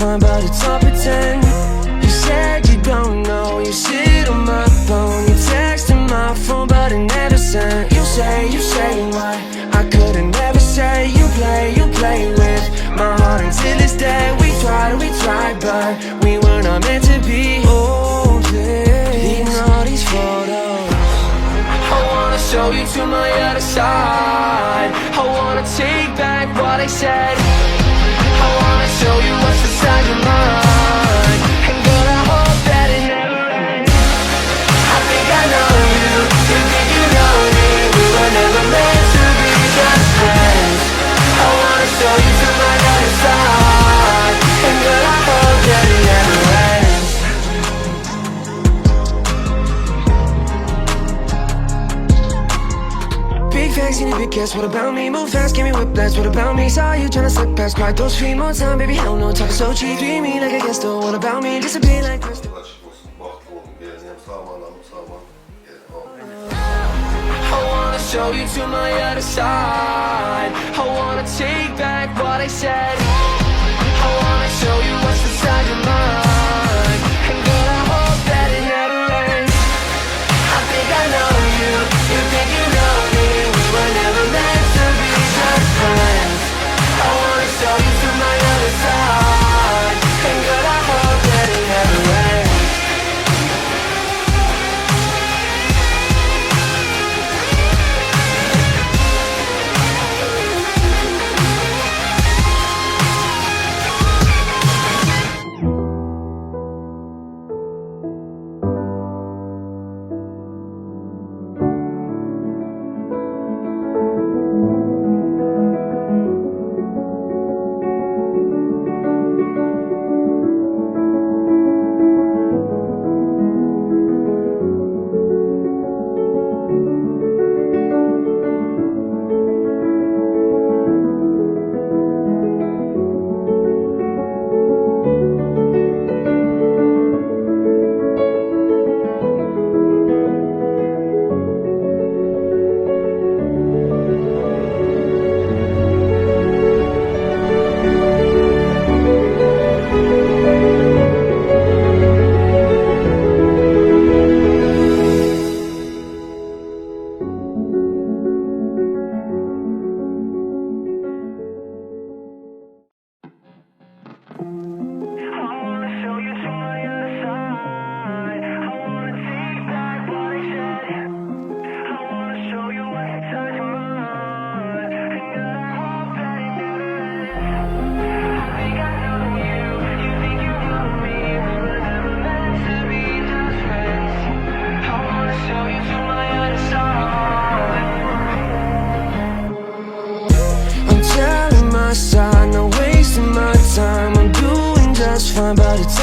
fine, but it's all pretend. You said you don't know, you sit on my phone, you texting my phone, but it never sent. You say what I couldn't never say. You play with my heart until this day. We tried, but we were not meant to be. Oh, please, ignore these photos. I wanna show you to my other side. I wanna take back what I said. I wanna show you what's inside your mind. And girl, I hope that it never ends. I think I know you, you think you know me. We were never meant to be just friends. I wanna show you to my other side. And girl, I hope that it never ends. Big facts in your big guess, what about me? Move fast, give me whiplash, what about me? Saw you tryna slip past, cried those feet more time. Baby, hell no, talking so cheap. Dreamy like I guess though, what about me? Disappear like crystal. I wanna show you to my other side. I wanna take back what I said. I wanna show you what's inside your mind. And girl, I hope that it never ends. I think I know you, you think you know me. We were never meant to be just friends. I wanna show you to my other side. And girl, I hope that it never ends.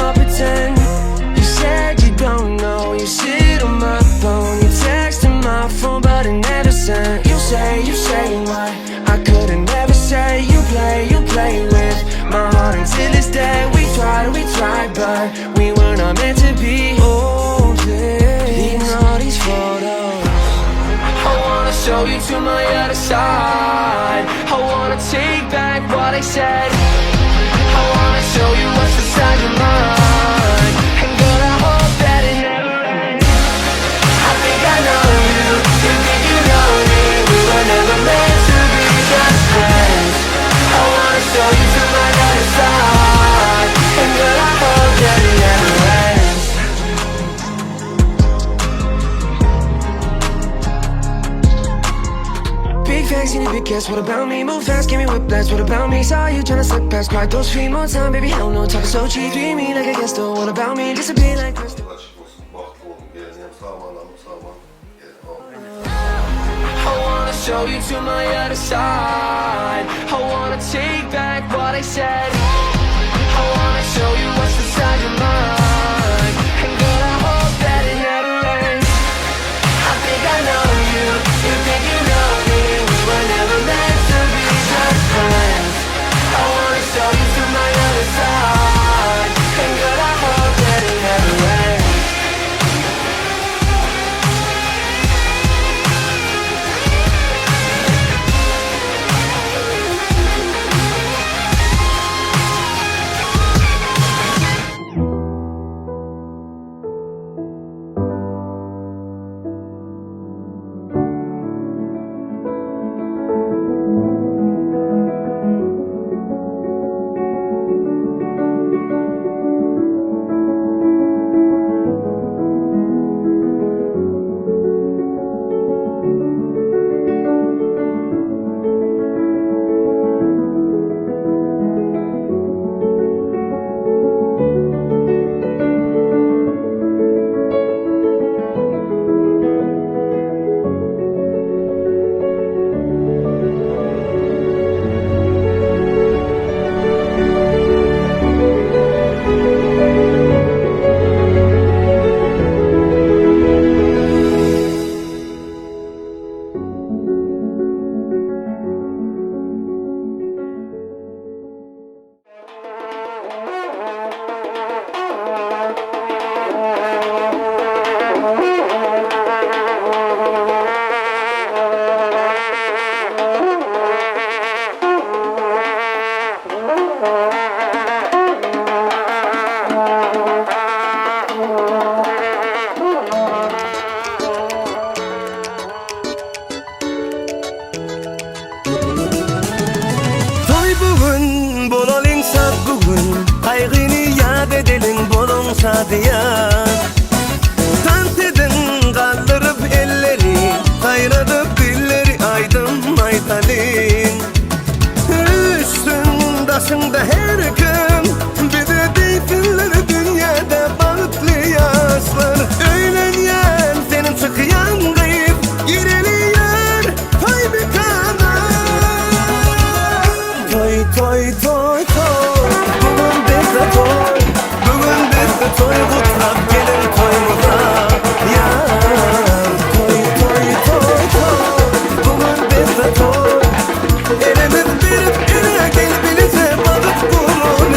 heart pretend you said you don't know. You sit on my phone, you texting my phone, but it never sent. You say why I couldn't never say. You play with my heart until it's dead. We tried, but we were not meant to be. Oh, please, leaving all these photos. I wanna show you to my other side. I wanna take back what I said. I wanna show you what's inside your mind. And girl, I hope that it never ends. I think I know you, you think you know me. We were never meant to be just friends. I wanna show you to my other side. And girl, I hope that it never ends. Big facts, you need big guess, what about me? Move fast, give me whiplash, what about me? Saw you tryna slip past, crack those feet more time, baby, hell no, talking so cheap. Treat me like a guest, oh, what about me? Disappear like crystal. I wanna show you to my other side. I wanna take back what I said. I wanna show you what's inside your mind. And girl, I hope that it never ends. I think I know you, you think you know me. We were never meant to be just friends. I wanna show you to my other side. And girl, I hope that it never ends. Kaygını yad edelim bolun sadıya. Tant edin kaldırıp elleri, kaynadıp dilleri aydım aytalin. Üstündasın da her gün, bir de deyfinleri dünyada bağıtlı yaşlar. Öğlenyen senin çıkıyan kayıp, gireliyor toy bir kana. Toy toy toy toy. Bugün bizde toy kutlap gelin toyumuza. Yar toy toy toy toy. Bugün bizde toy. Elimiz birip ele gel birlikte balık kurun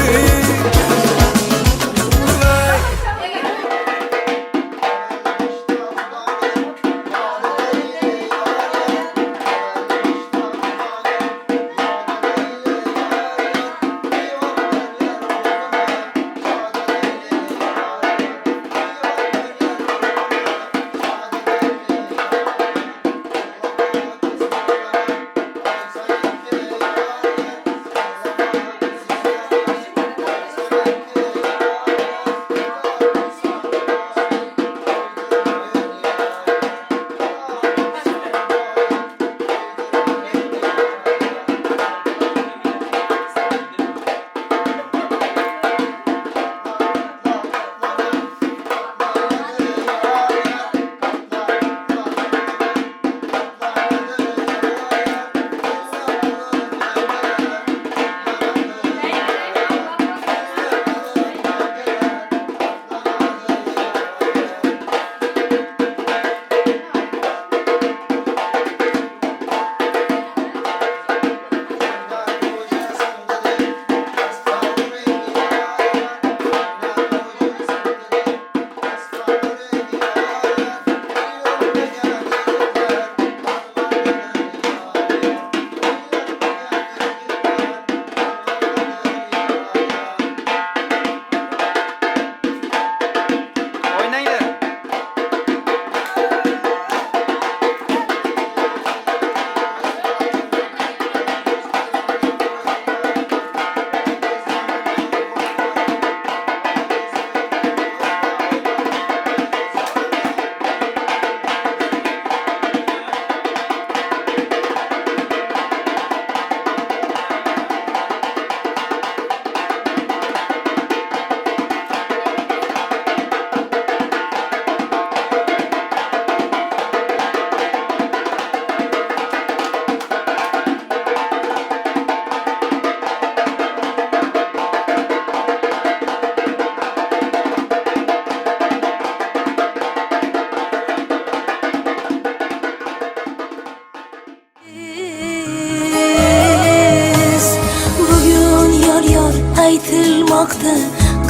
kelmoqda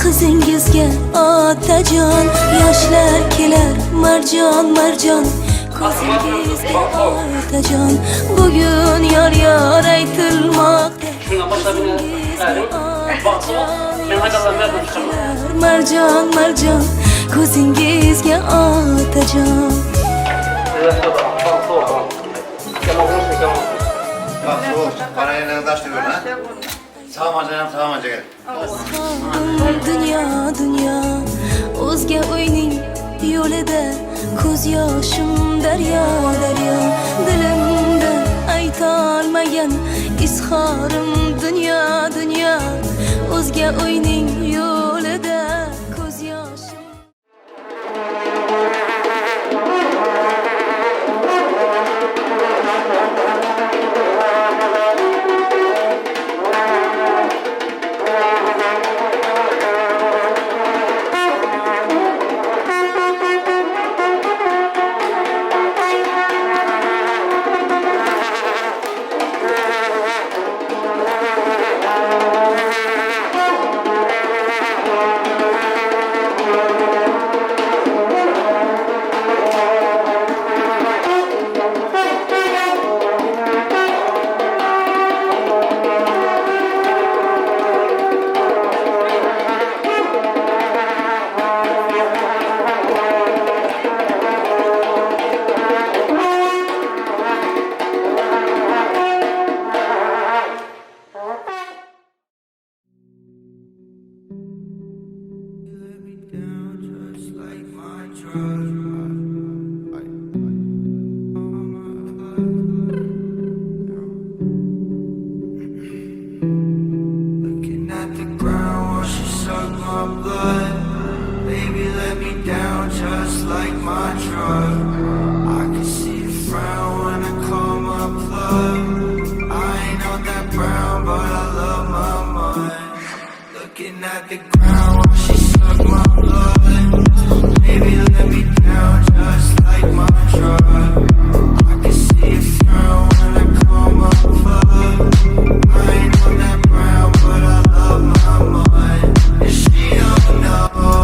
qizingizga otajon. Yoshlar kelar marjon marjon, ko'zingizga otajon. Bugun yor yor aytilmoqda marjon marjon, ko'zingizga otajon. Dunyo dunyo o'zga o'yning yo'lida, ko'z yoshim daryo daryo. Dilimda aytolmagan izhorim dunyo dunyo, o'zga o'yning yo'lida ko'z yoshim. Looking at the ground while she sucked my blood. Baby, let me down just like my drug. I can see the frown when I call my plug. I ain't on that brown, but I love my mud. Looking at the ground while she sucked my blood. Baby, let me down just like my drug. I can see the frown when I call my plug. I ain't on that brown, but I love my mud. And she don't know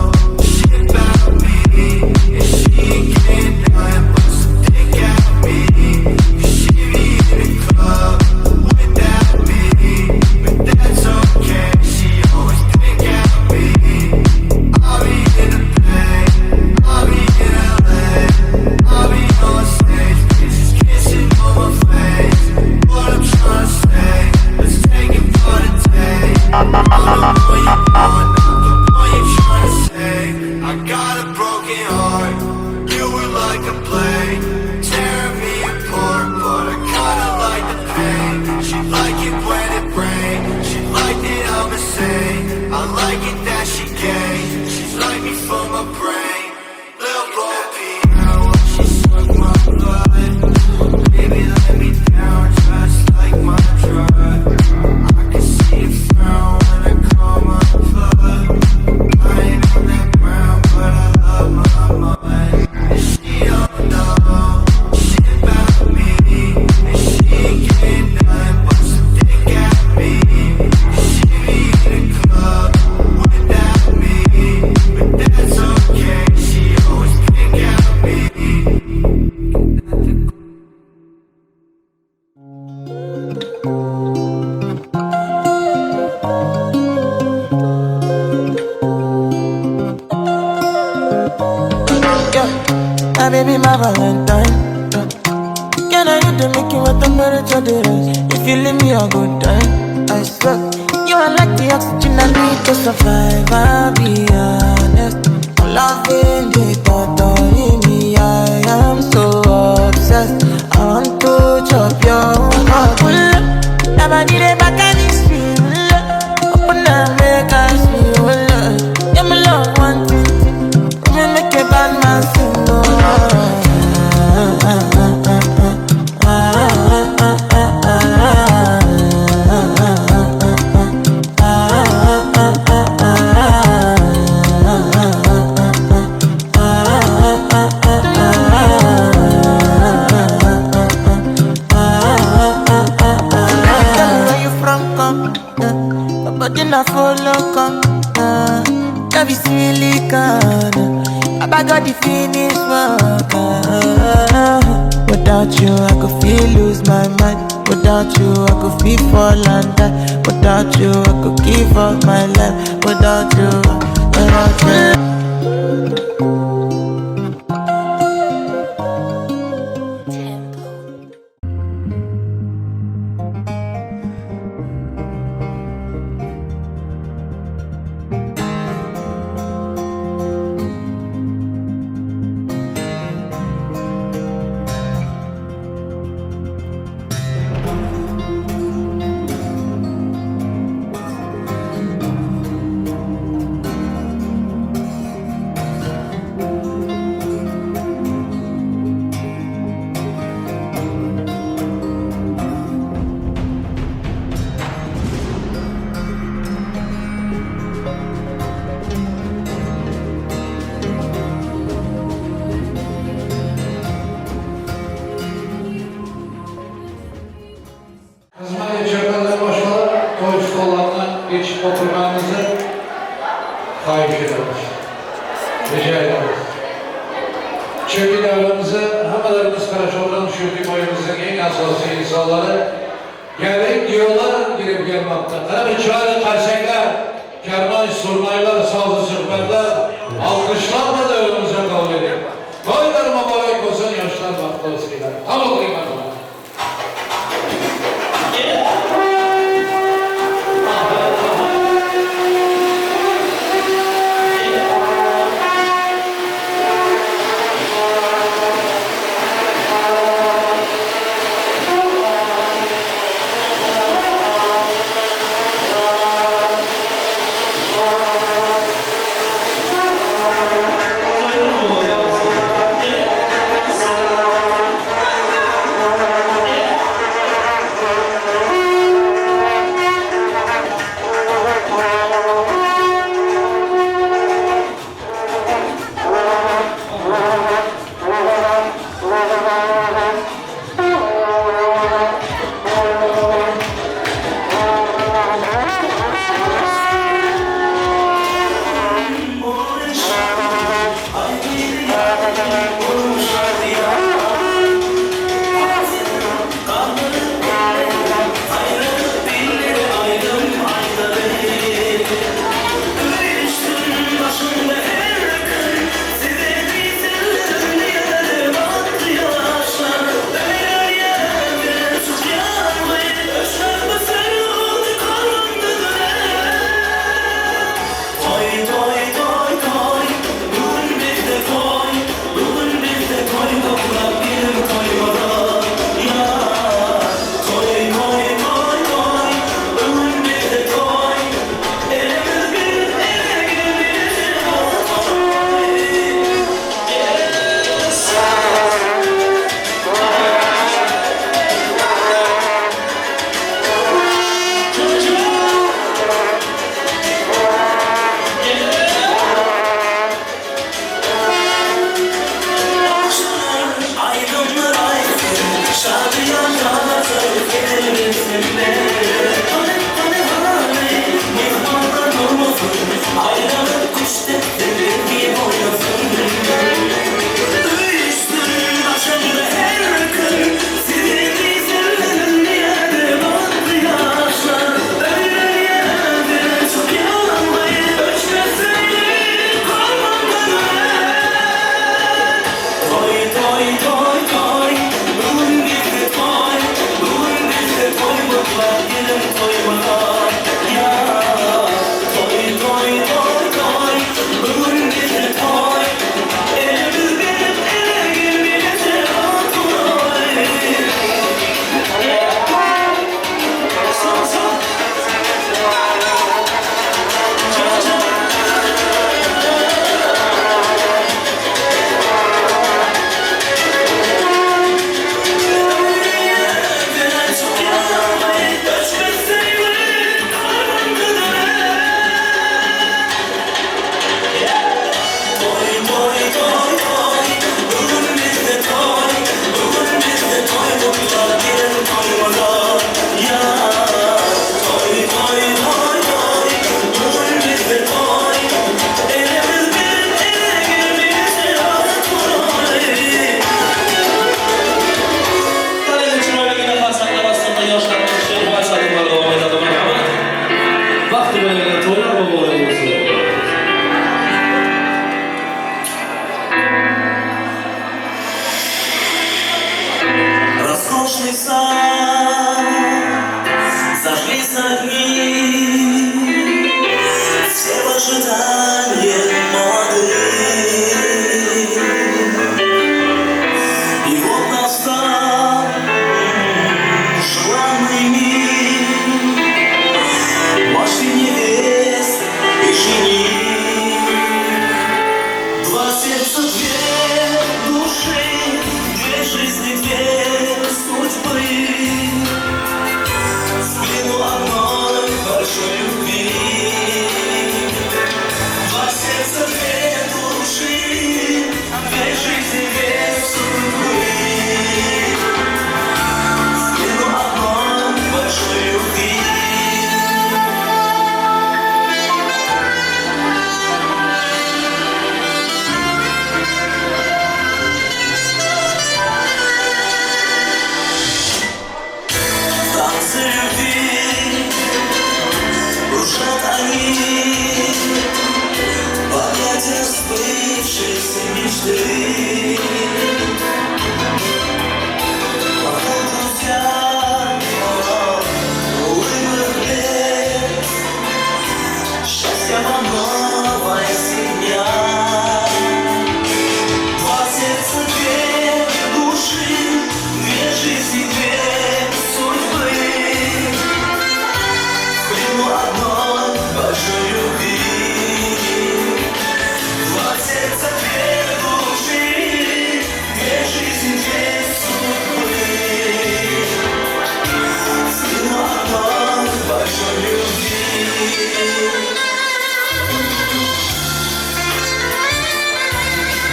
shit about me. And she can't nothing but stick at me. She be in the club without me, but that's okay. She always think at me. I'll be in the Bay, I'll be in LA, I'll be on stage, bitches kissing on my face. What I'm trying to say, let's take it for the day. I'm the one you want, not the one you trying to say. I got a broken heart, you were like a blade, tearing me apart, but I kinda like the pain. She like it when it rains, she like that I'm insane. I like it that she gay, she's like me for my brain. Lil' Rocky, now she suck my blood. Baby, let me down just like my drug. I can see it frown when I call my plug. I ain't on that brown, but I love my mud. And she don't know shit about me. And she can't nothing but stick at me. She be in the club without me, but that's okay. She always pick at me. Yeah, my baby, my Valentine. Can I you to make you what I'm ready to do? If you leave me a good time, I swear you are like the oxygen I need to survive. I'll be honest, I'm loving the thought of me. I am so obsessed. I want to chop your heart. Never did it back at this feel. Open up, make us feel. Yeah, my love one thing. Me make a bad man sing. I got the finish work. Without you, I could feel lose my mind. Without you, I could feel fall and die. Without you, I could give up my life. Without you, without you. Kızmayı çakalları başlar, toy stollarına geçip oturmanızı kaygı ederiz. Rica ederiz. Çünkü devrimimizi hamalarımız karşılayan şürtü boyumuzun en asası insanları gelip diyorlar girip gelmekte. Tabi çare karşıyla kerman surmaylar, sağlı sırpetler alkışlanma da önümüze kabul edin. Koylarıma mübarek olsun yaşlar baklasıyla. Tam okuyayım ben.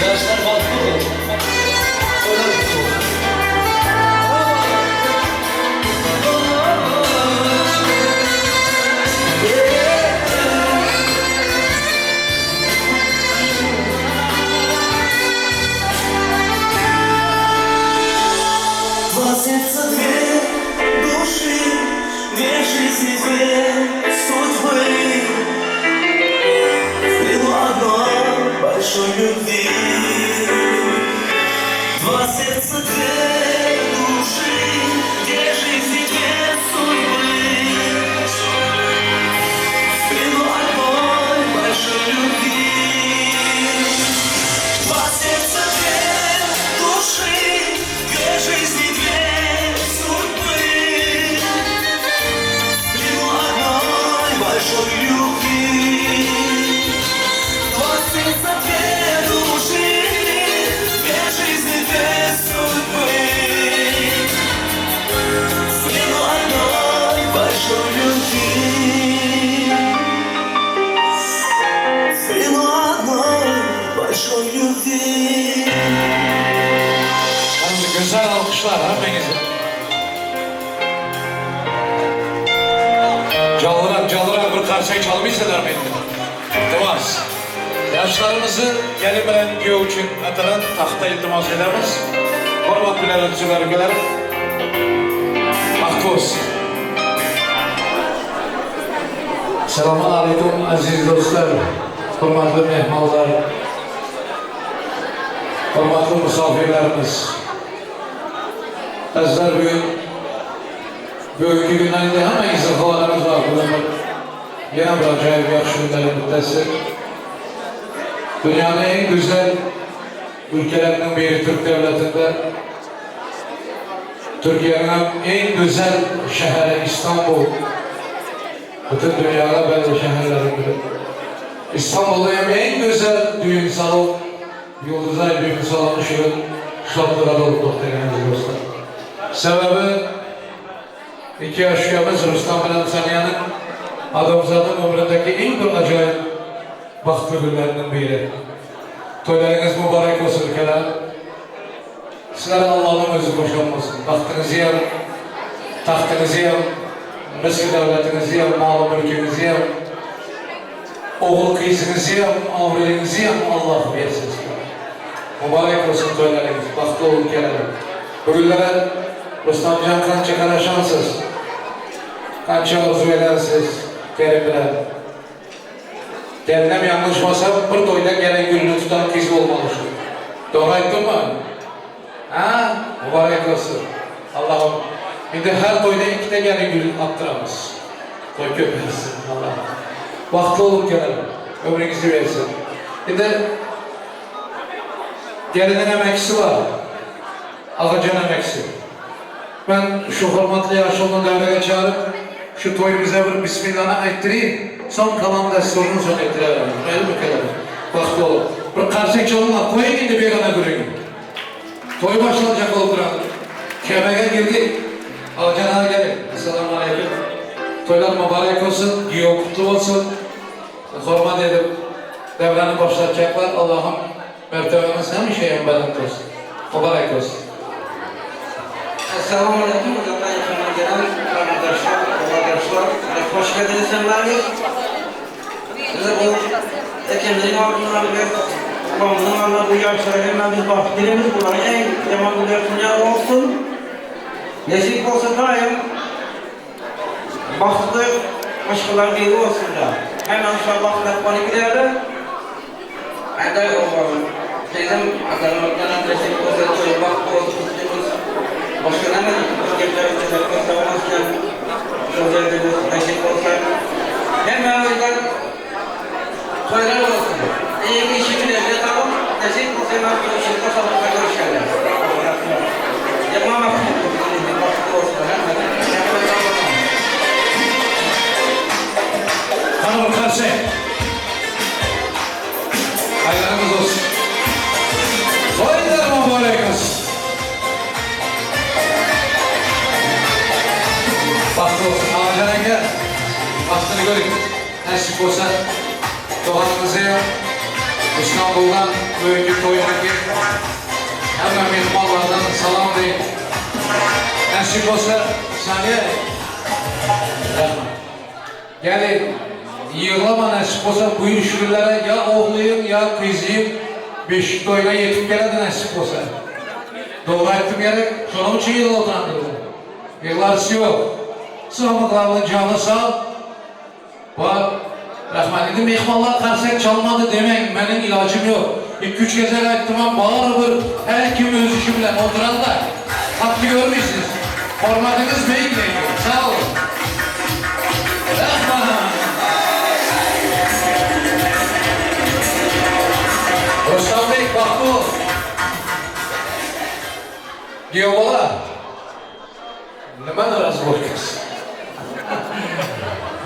Yaşlar baktı mı? Öyle mi? Двадцать две души, две жизни, две судьбы. Было одной большой любви. Двадцать две души, две жизни, две судьбы. Было одной большой любви. Двадцать две души, две жизни, две судьбы. Было одной большой любви. Двадцать две души, две жизни, две судьбы. Было одной большой любви. Было одной большой любви. Hadi güzel alkışlar hepinize. Canlılar bir karşıya çalmışsınlar beni. Tıvaz. Yaşlarımızı gelin bilen göğü için atılan tahta iltimas ederiz. Hormat bilen ötücüler güler. Mahkus. Selamun aleyküm aziz dostlar. Hürmetli mehmanlar. Hürmetli misafirlerimiz. Azlar bugünkü günlerinde hemen izahlarımız var. Yine bir acayip yaxşı günlerin müddəsi. Dünyanın en güzel ülkelerinden biri Türk devletinde. Türkiye'nin en güzel şehri İstanbul. Bütün dünyada belli şehirlerin biri. İstanbul'da en güzel düğün salonu, Yıldızay düğün salonu şartlara dolup doktorlarımız dostlar. Sebebi iki yaşıyamız Rüstem Bilen Saniye'nin adamzadın ömründeki en bir acayip baktı günlerinden biri. Toylarınız mübarek olsun ülkeler. Sizlere Allah'ın özü boşanmasın. Tahtınızı yem, Mısır devletinizi yem, malı mülkünüzü yem, oğul kızınızı yem, avrelinizi yem, Allah versin. Mübarek olsun toylarınız, baktı olun ülkeler. Bugünlere Rüstem Can kança karaşansız, kança arzu edersiz, gelin bilen. Kendinem yanlışmasam bir toyda gelen gülünü tutan kız olmalı şu. Doğru ettin mi? Ha? Mübarek olsun. Allah'ım. Şimdi her toyda iki de gelen gül attıramaz. Toy köpürürsün Allah'ım. Vakti olup gelelim. Ömrünüzü versin. Şimdi gelinin emeksi var. Ağacan emeksi. Ben şu hürmetli yaşlı'nın devreye çağırıp şu toyumuza bir Bismillah'ını ettireyim. Son kalan da sorunu son ettirelim. Öyle mi kadar? Vakti olur. Bir karşı çalınma koyun indi bir yana göreyim. Toy başlanacak olduran. Kemege girdik. Ağacan'a gelin. Esselamu Aleyküm. Toylar mübarek olsun. Giyo kutlu olsun. Hürmet edip devreni başlatacaklar. Allah'ım mertebemiz hem şeyin belant olsun. Mübarek olsun. Esselamu Aleyküm. Hocamdan yakından gelen arkadaşlar, hoş geldiniz senlerdir. Size bu ekimlerin ardından ve babamın ardından bu yaşlara hemen biz bahsedilimiz bunların en yaman yer olsun. Nesip olsa daim bahtlı aşkılar biri olsun da. Hemen inşallah nakbani giderler. Aday olmalı. Teyzem adanlardan nesip olsa çoğu bahtlı olsun. Başka ne gençler için savunmasken sözlerimiz nasip olsa hemen o yüzden söyler olsun. İyi bir işi bile tamam. Nasip olsa hemen bir işi de sabırla görüşürler. Yapmam olsun. Hanım karşı. Hayranımız olsun. Toylar mübarek olsun. Baktı olsun. Ağacan'a gel. Baktığını görün. Nasip olsa doğanımızı yap. İstanbul'dan bugünkü to'ydagi hamma mehmonlardan salom deyin. Nasip bo'lsa sani rahmat. Ya'ni yig'lama nasib bo'lsa bu 3 kunlara ya o'g'lim ya qizim 5 to'yga yetib keladi nasib bo'lsa. Doğru aytdim gerek, şunun için yıl oturandırdı. Yıllarısı yok. Sağlıklarla canı sağ. Bak, rahmet dedim, mehmanlar karşıya çalmadı demeyin, benim ilacım yok. 2-3 gece aytdım ama bağırır, her kim öz işi bilen oturan da. Hakkı görmüşsünüz. Hormatınız beyin beyin. Sağ olun. Rahmet. Rostam Bey, bak bu. Diyorlar, neden razı olacağız?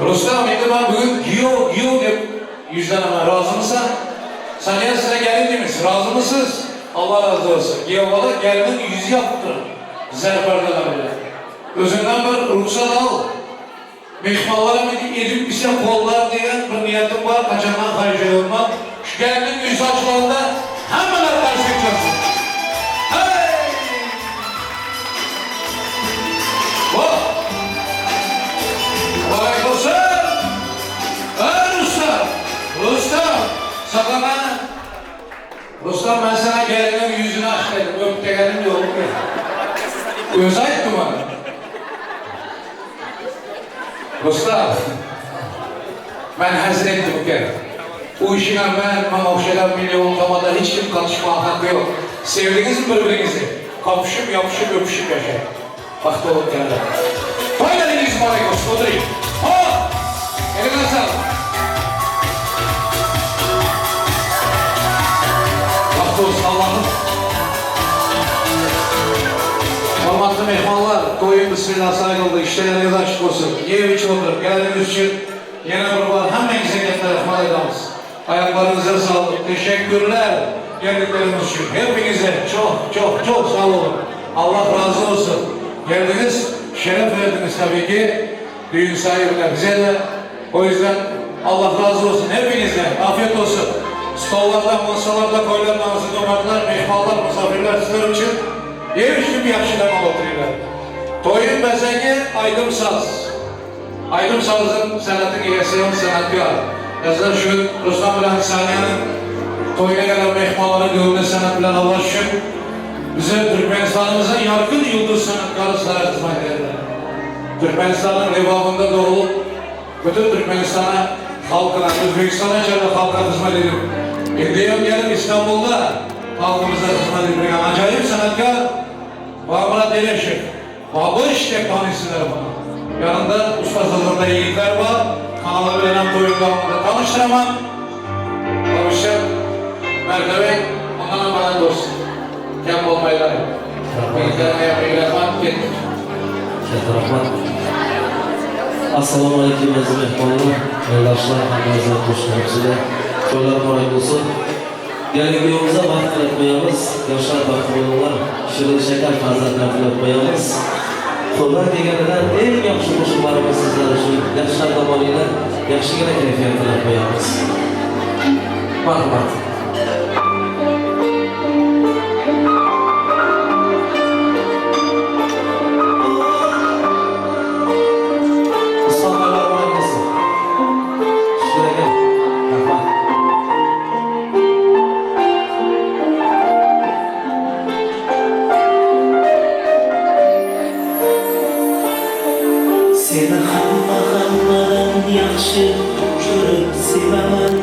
Rustam, şimdi ben bugün giyo deyip yüzden ama razı mısın? Sen ya size gelin demiş, razı mısınız? Allah razı olsun. Giyovalı gelinin yüzü yaptırın. Zerberdeler bile. Özünden bir ruhsat al. Mehmanlara edip bize kollar diyen bir niyetim var. Kaçandan harcı olmam. Şu gelinin yüzü açılarında hemen karşı çıksın. Rustam ben sana gelinin yüzünü aç dedim, öp de gelin yok mu? Öz ayıttı bana. Rustam, ben hazır ettim ki bu işine bana okşayan milyon kamada hiç kim konuşma hakkı yok. Sevdiniz mi birbirinizi? Kapışıp, yapışıp, öpüşüp yaşayın. Vakti olup geldi. Koymadınız bana göz, oturayım. Hop! Eline sağlık. Olsun Allah'ım. Hormatlı mehmanlar, toyun bismillah sayıldı, işleriniz açık olsun. Ye iç olur, geldiğiniz için yine kurban hemmenize kendine rahmet ederiz. Ayaklarınıza sağlık, teşekkürler geldikleriniz için. Hepinize çok sağ olun. Allah razı olsun. Geldiniz, şeref verdiniz tabii ki. Düğün sahibine bize de. O yüzden Allah razı olsun hepinize. Afiyet olsun. Stollarda, masalarda koyulan ağzı domarlar, mehmanlar, misafirler sizler için yemiştim yakışıdan oturuyorlar. Toyun bezegi Aydın Saz. Aydın Saz'ın sanatın iyisiyon sanatkar. Yazlar şu Rustam bilen Saniye'nin toyuna gelen mehmanların gönlü sanat bilen Allah şükür bize Türkmenistan'ımızın yakın yıldız sanatkarı sıra hizmet ederler. Türkmenistan'ın revabında doğulup bütün Türkmenistan'a halkına, Özbekistan'a içeride halka hizmet edip Gidiyorum gelip İstanbul'da halkımıza hizmet ediyor. Acayip sanatkar Murat Eleşik. Babış tektonisiler bana. Yanında ustasızlığında yiğitler var. Kanalı veren toyunlarımda tanıştıramam. Babışım, mertebe ondan bana dost. Kem olmayla. Bilgilerine yapmayı gittik. Rahmat. Assalamu alaikum aziz mehmonlar. Yoldaşlar, hamdolsun, hoşçakalın. Toylar mübarek olsun. Gelin yolumuza vakit koyamız. Yaşlar bakımlar, şirin şeker farzatlar koyamız. Kullar deganlar en yaxshi qo'shiqlarimiz sizlar uchun yoshlar tomonidan yaxshigina kayfiyat qilib qo'yamiz. Marhamat. Seni hammadan yaxshi ko'rib sevaman.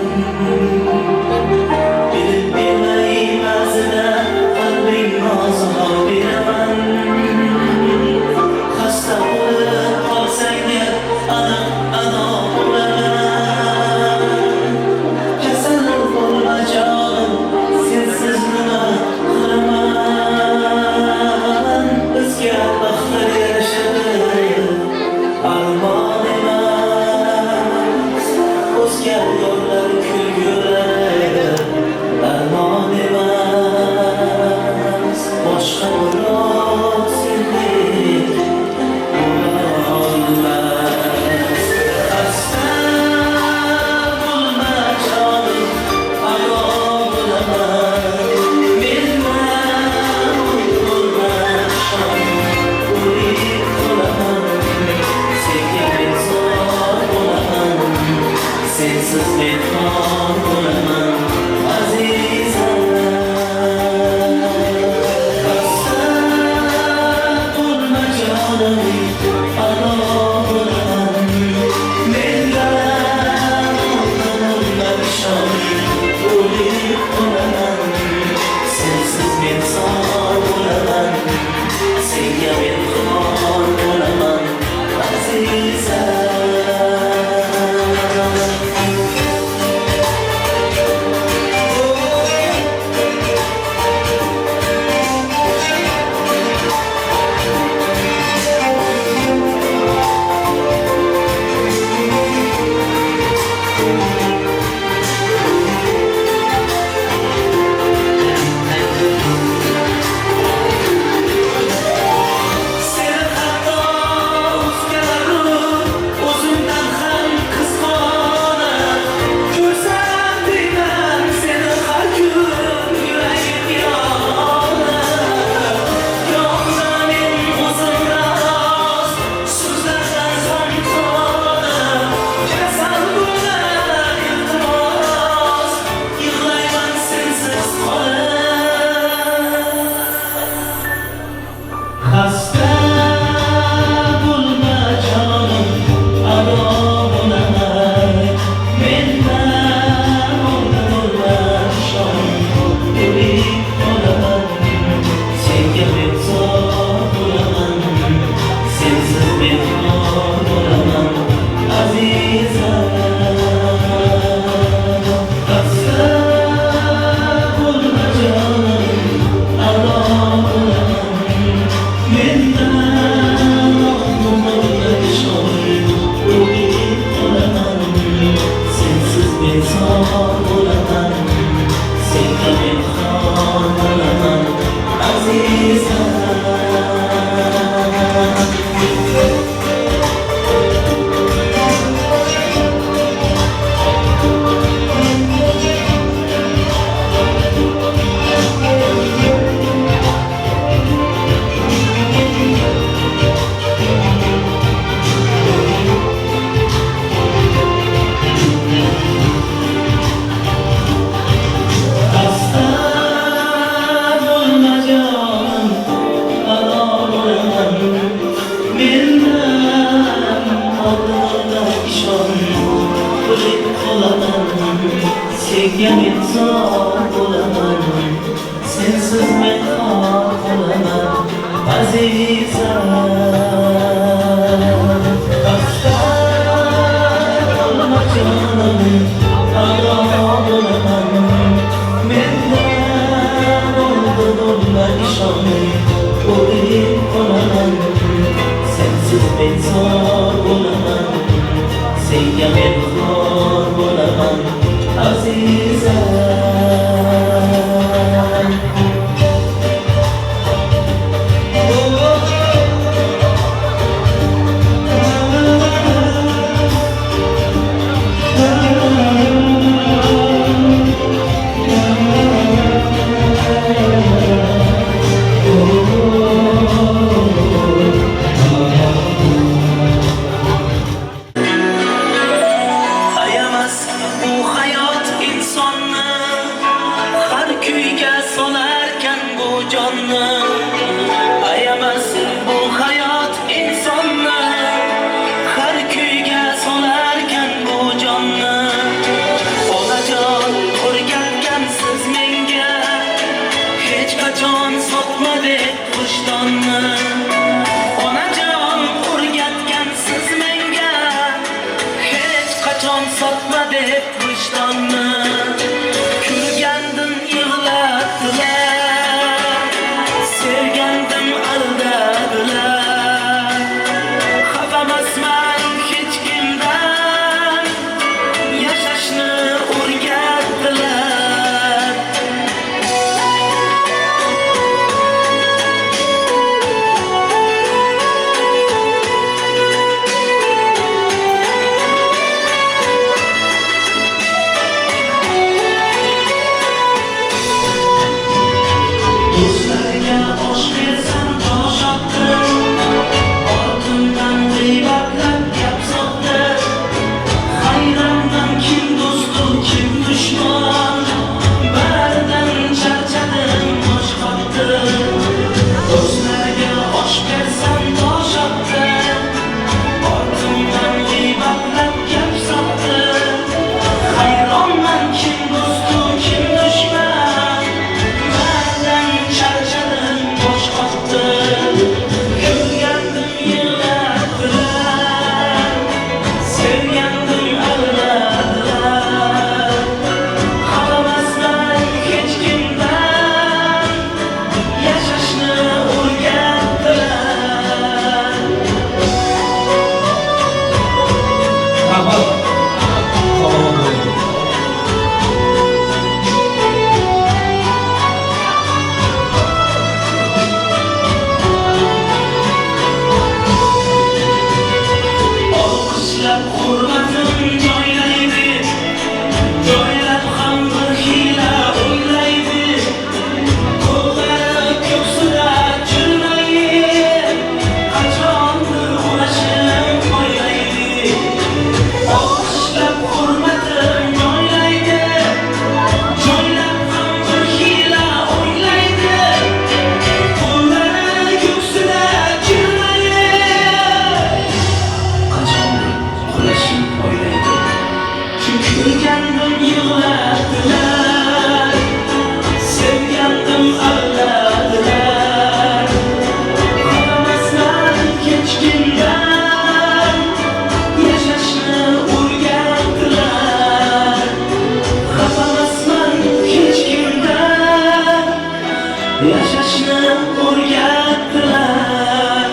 Yashashni o'rgatdilar,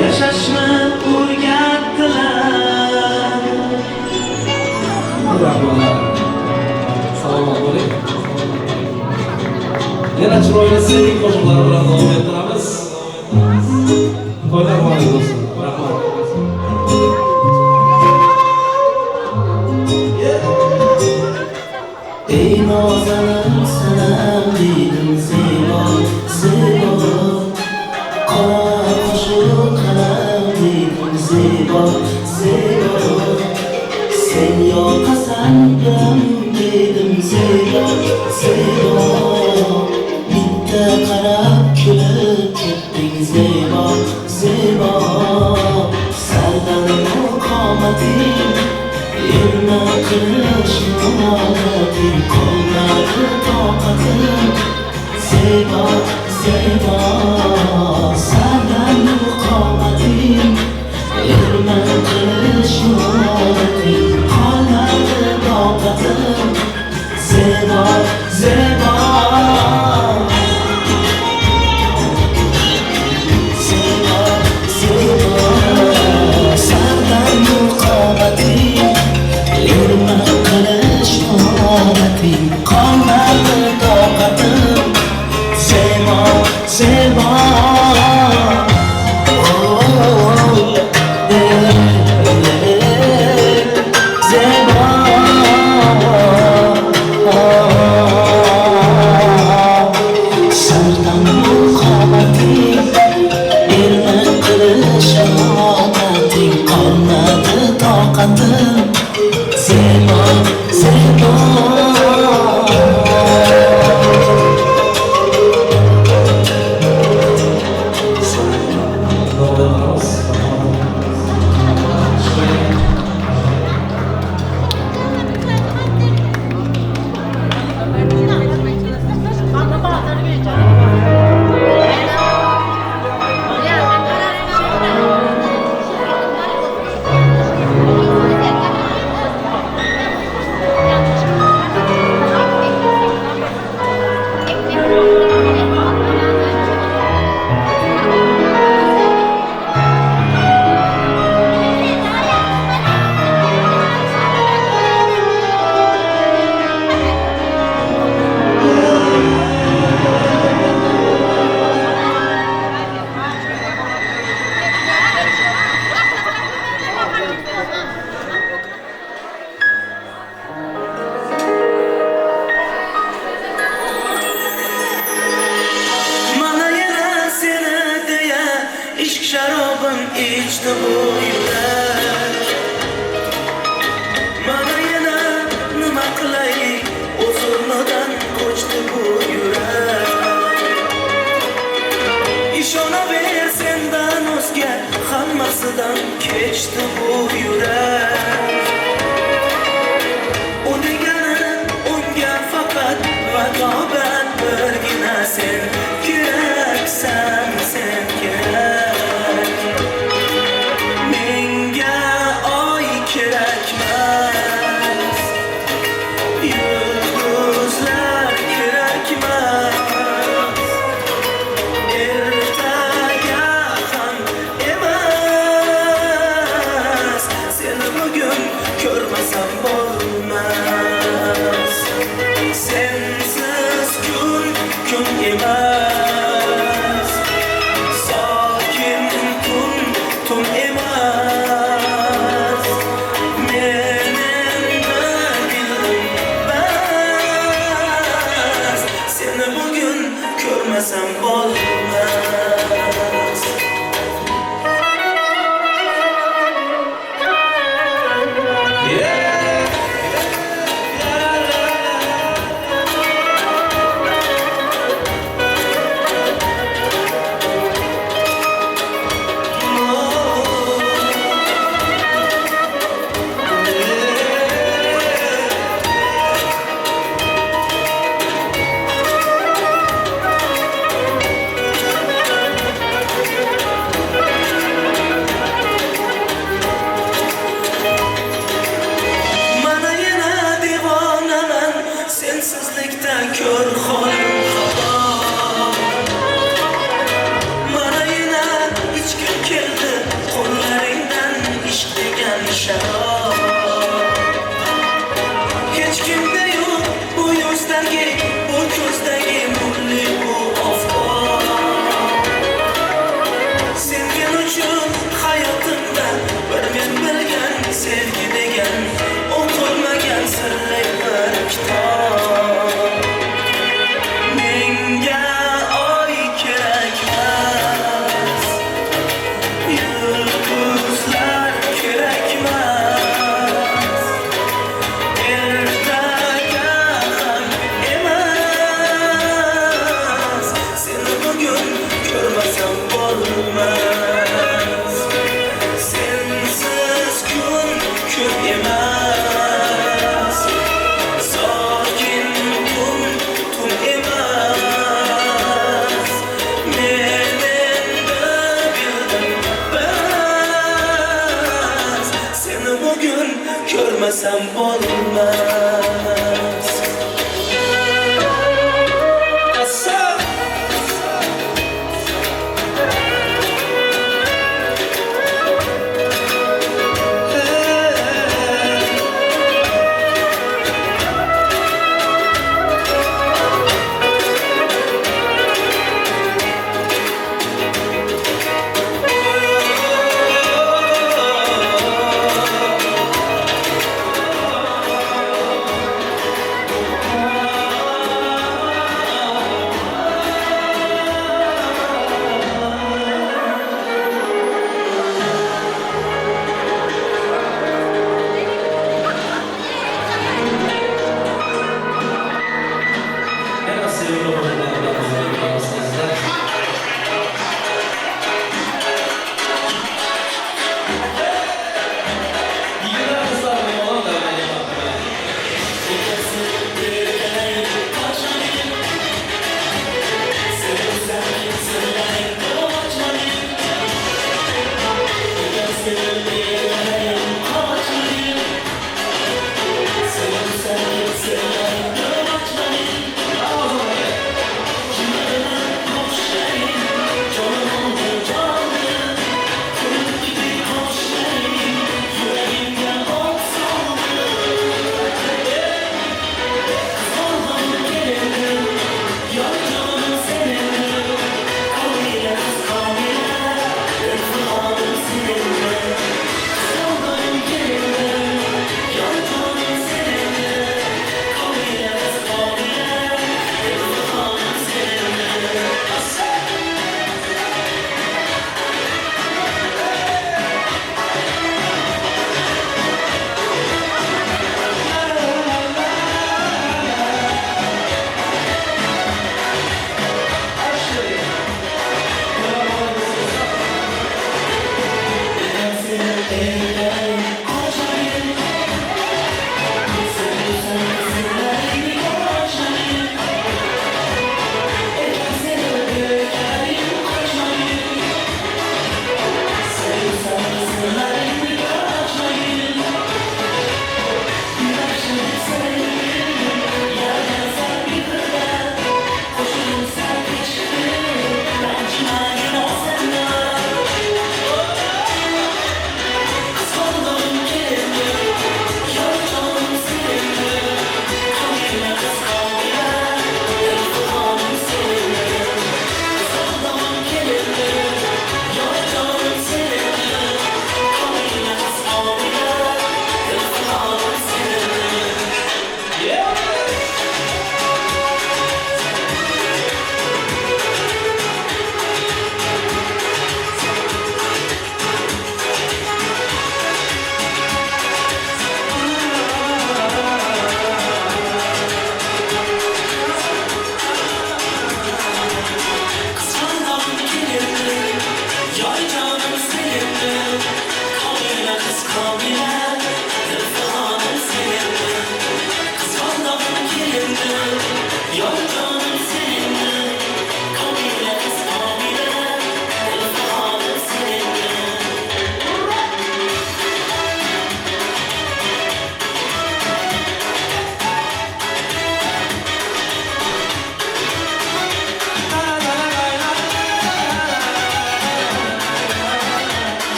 yashashni o'rgatdilar. Salomat bo'ling. Yana chiroyli sevgi qo'shiqlari bilan davom ettiramiz. To'ylar muborak bo'lsin. Rahmat. Ey nozanin sanam dedim zebo, zebo. Qora qo'shiq qalam dedim zebo, zebo. Sen yoqasan dedim zebo, zebo. Bitta qarab kulib ketding zebo, zebo. Saldan qomating yerma qilish odating qolmadi toqatim zebo, zebo. Saldan qomating yerma qilish odating qolmadi toqatim zebo, zebo. Zebo, zebo. Saldan qomating yerma qilish odating qolmadi toqatim zebo, zebo. Mana yana seni deya ishq sharobim ichdi bu yurak. Mana yana nima qilay, o'z o'rnidan ko'chdi bu yurak. Ishonaver sendan o'zga hammasidan kechdi bu yurak. U degani unga faqat vadobat birgina sen keraksan, sen kerak. Menga oy kerakmas, yulduzlar kerakmas, ertaga ham emas. Seni bugun ko'rmasam bo'lmas. Sensiz kun emas, sokin tun emas. Menimni bildim bas, seni bugun ko'rmasam bo'lmas. mikrofonu bağlamamızı bekliyoruz sizden. Yine kızlar benim olan da öyle yapmıyor.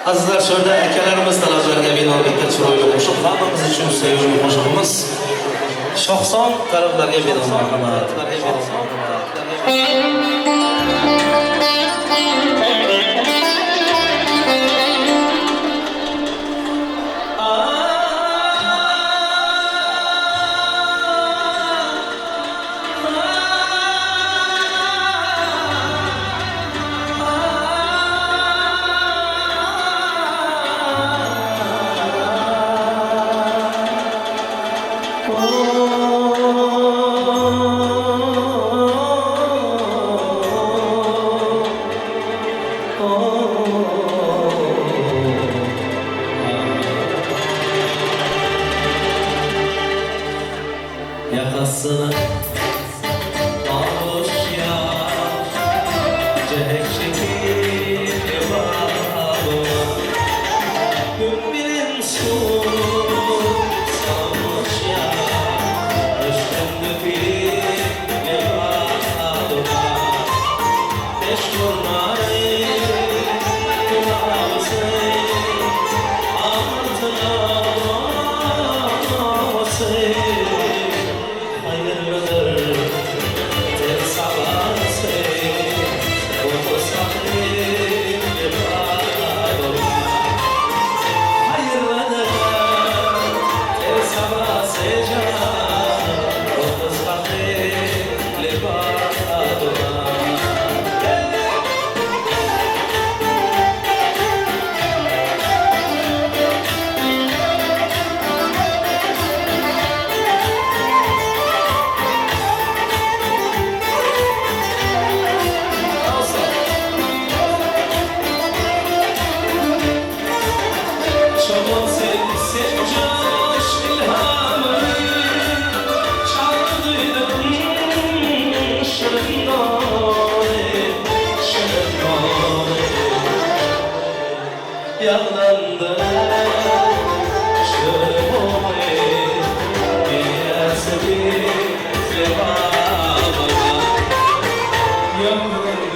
Azizlar, şurada akalarimiz talablarga binoan bitta chiroyli qo'shiq, hammamiz uchun sevimli qo'shig'imiz. Shohson talablarga binoan marhamat. Yakasını almış ya, cehek çekip bağlı. Gümbirin su salmış ya, üstünde bir bağlı. Beş vurmayı kulağımızı altına basayım. Yanlandı şöyle bir cevabına yanlandı.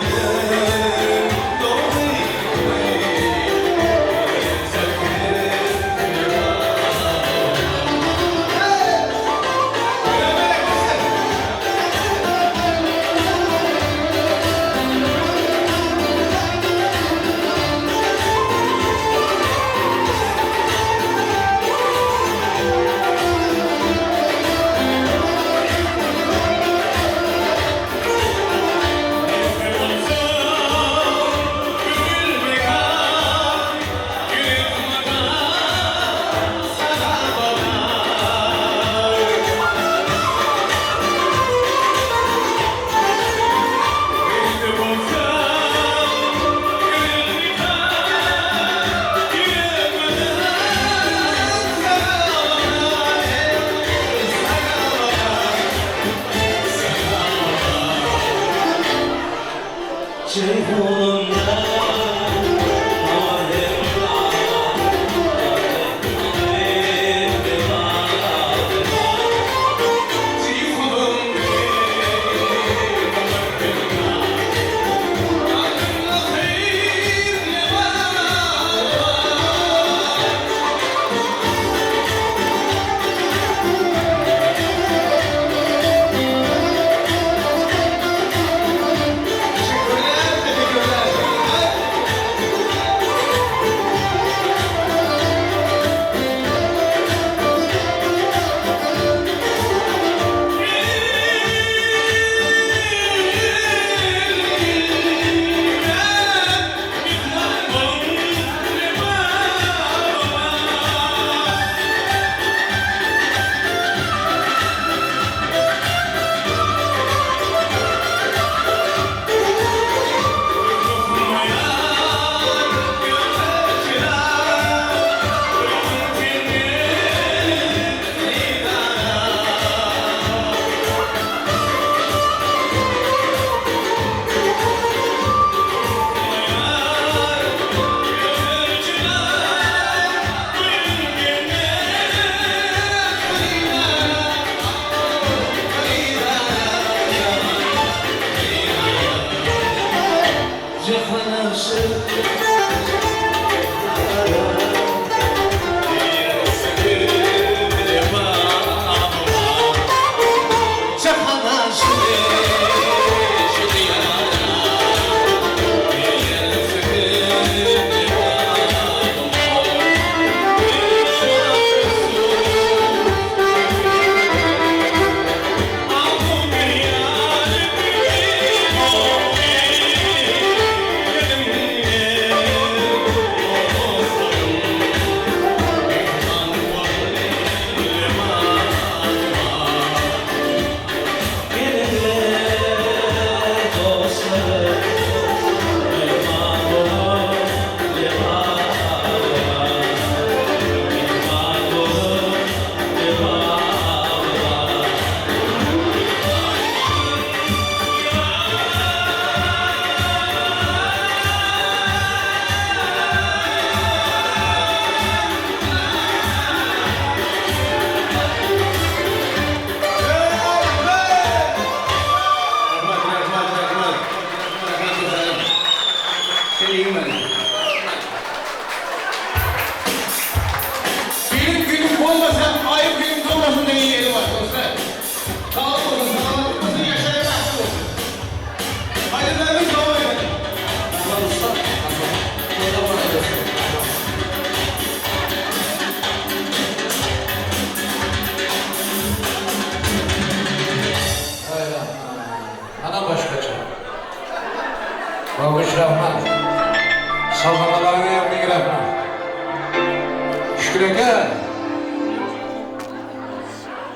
iyi yeri var dostlar. Sağlık olsun, sağlık olsun, yaşaya mahsul olsun. Hadi benim devam edelim. Rahman Usta. Toylar moral olsun. Hayda. Ana başkaça. Babuş Rahman. Salganalarına yapmayı Rahman. Şükür Eke.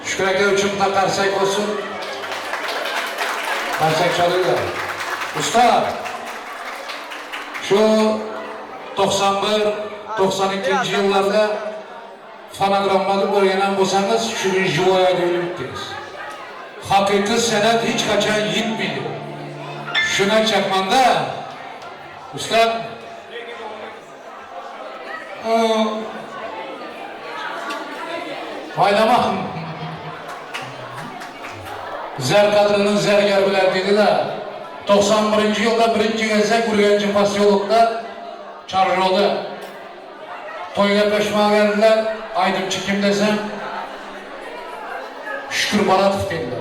Şükür Eke üçün takarsak olsun. Karsak çalıyorlar. Usta. Şu 91-92 yıllarda fonogrammalı o'rganan bo'lsangiz, shu jivoyaga o'tdingiz. Haqiqiy san'at hech qachon yitmaydi. Shuni aytmoqmanda, usta. Maydama. Zar qadrini zargar bilan dedilar. 91-yılda birinci gelsak Urganchi posyolokda Çarjolda to'yga peşman geldiler. Aydımchi kim desem Şükür Baratov dediler.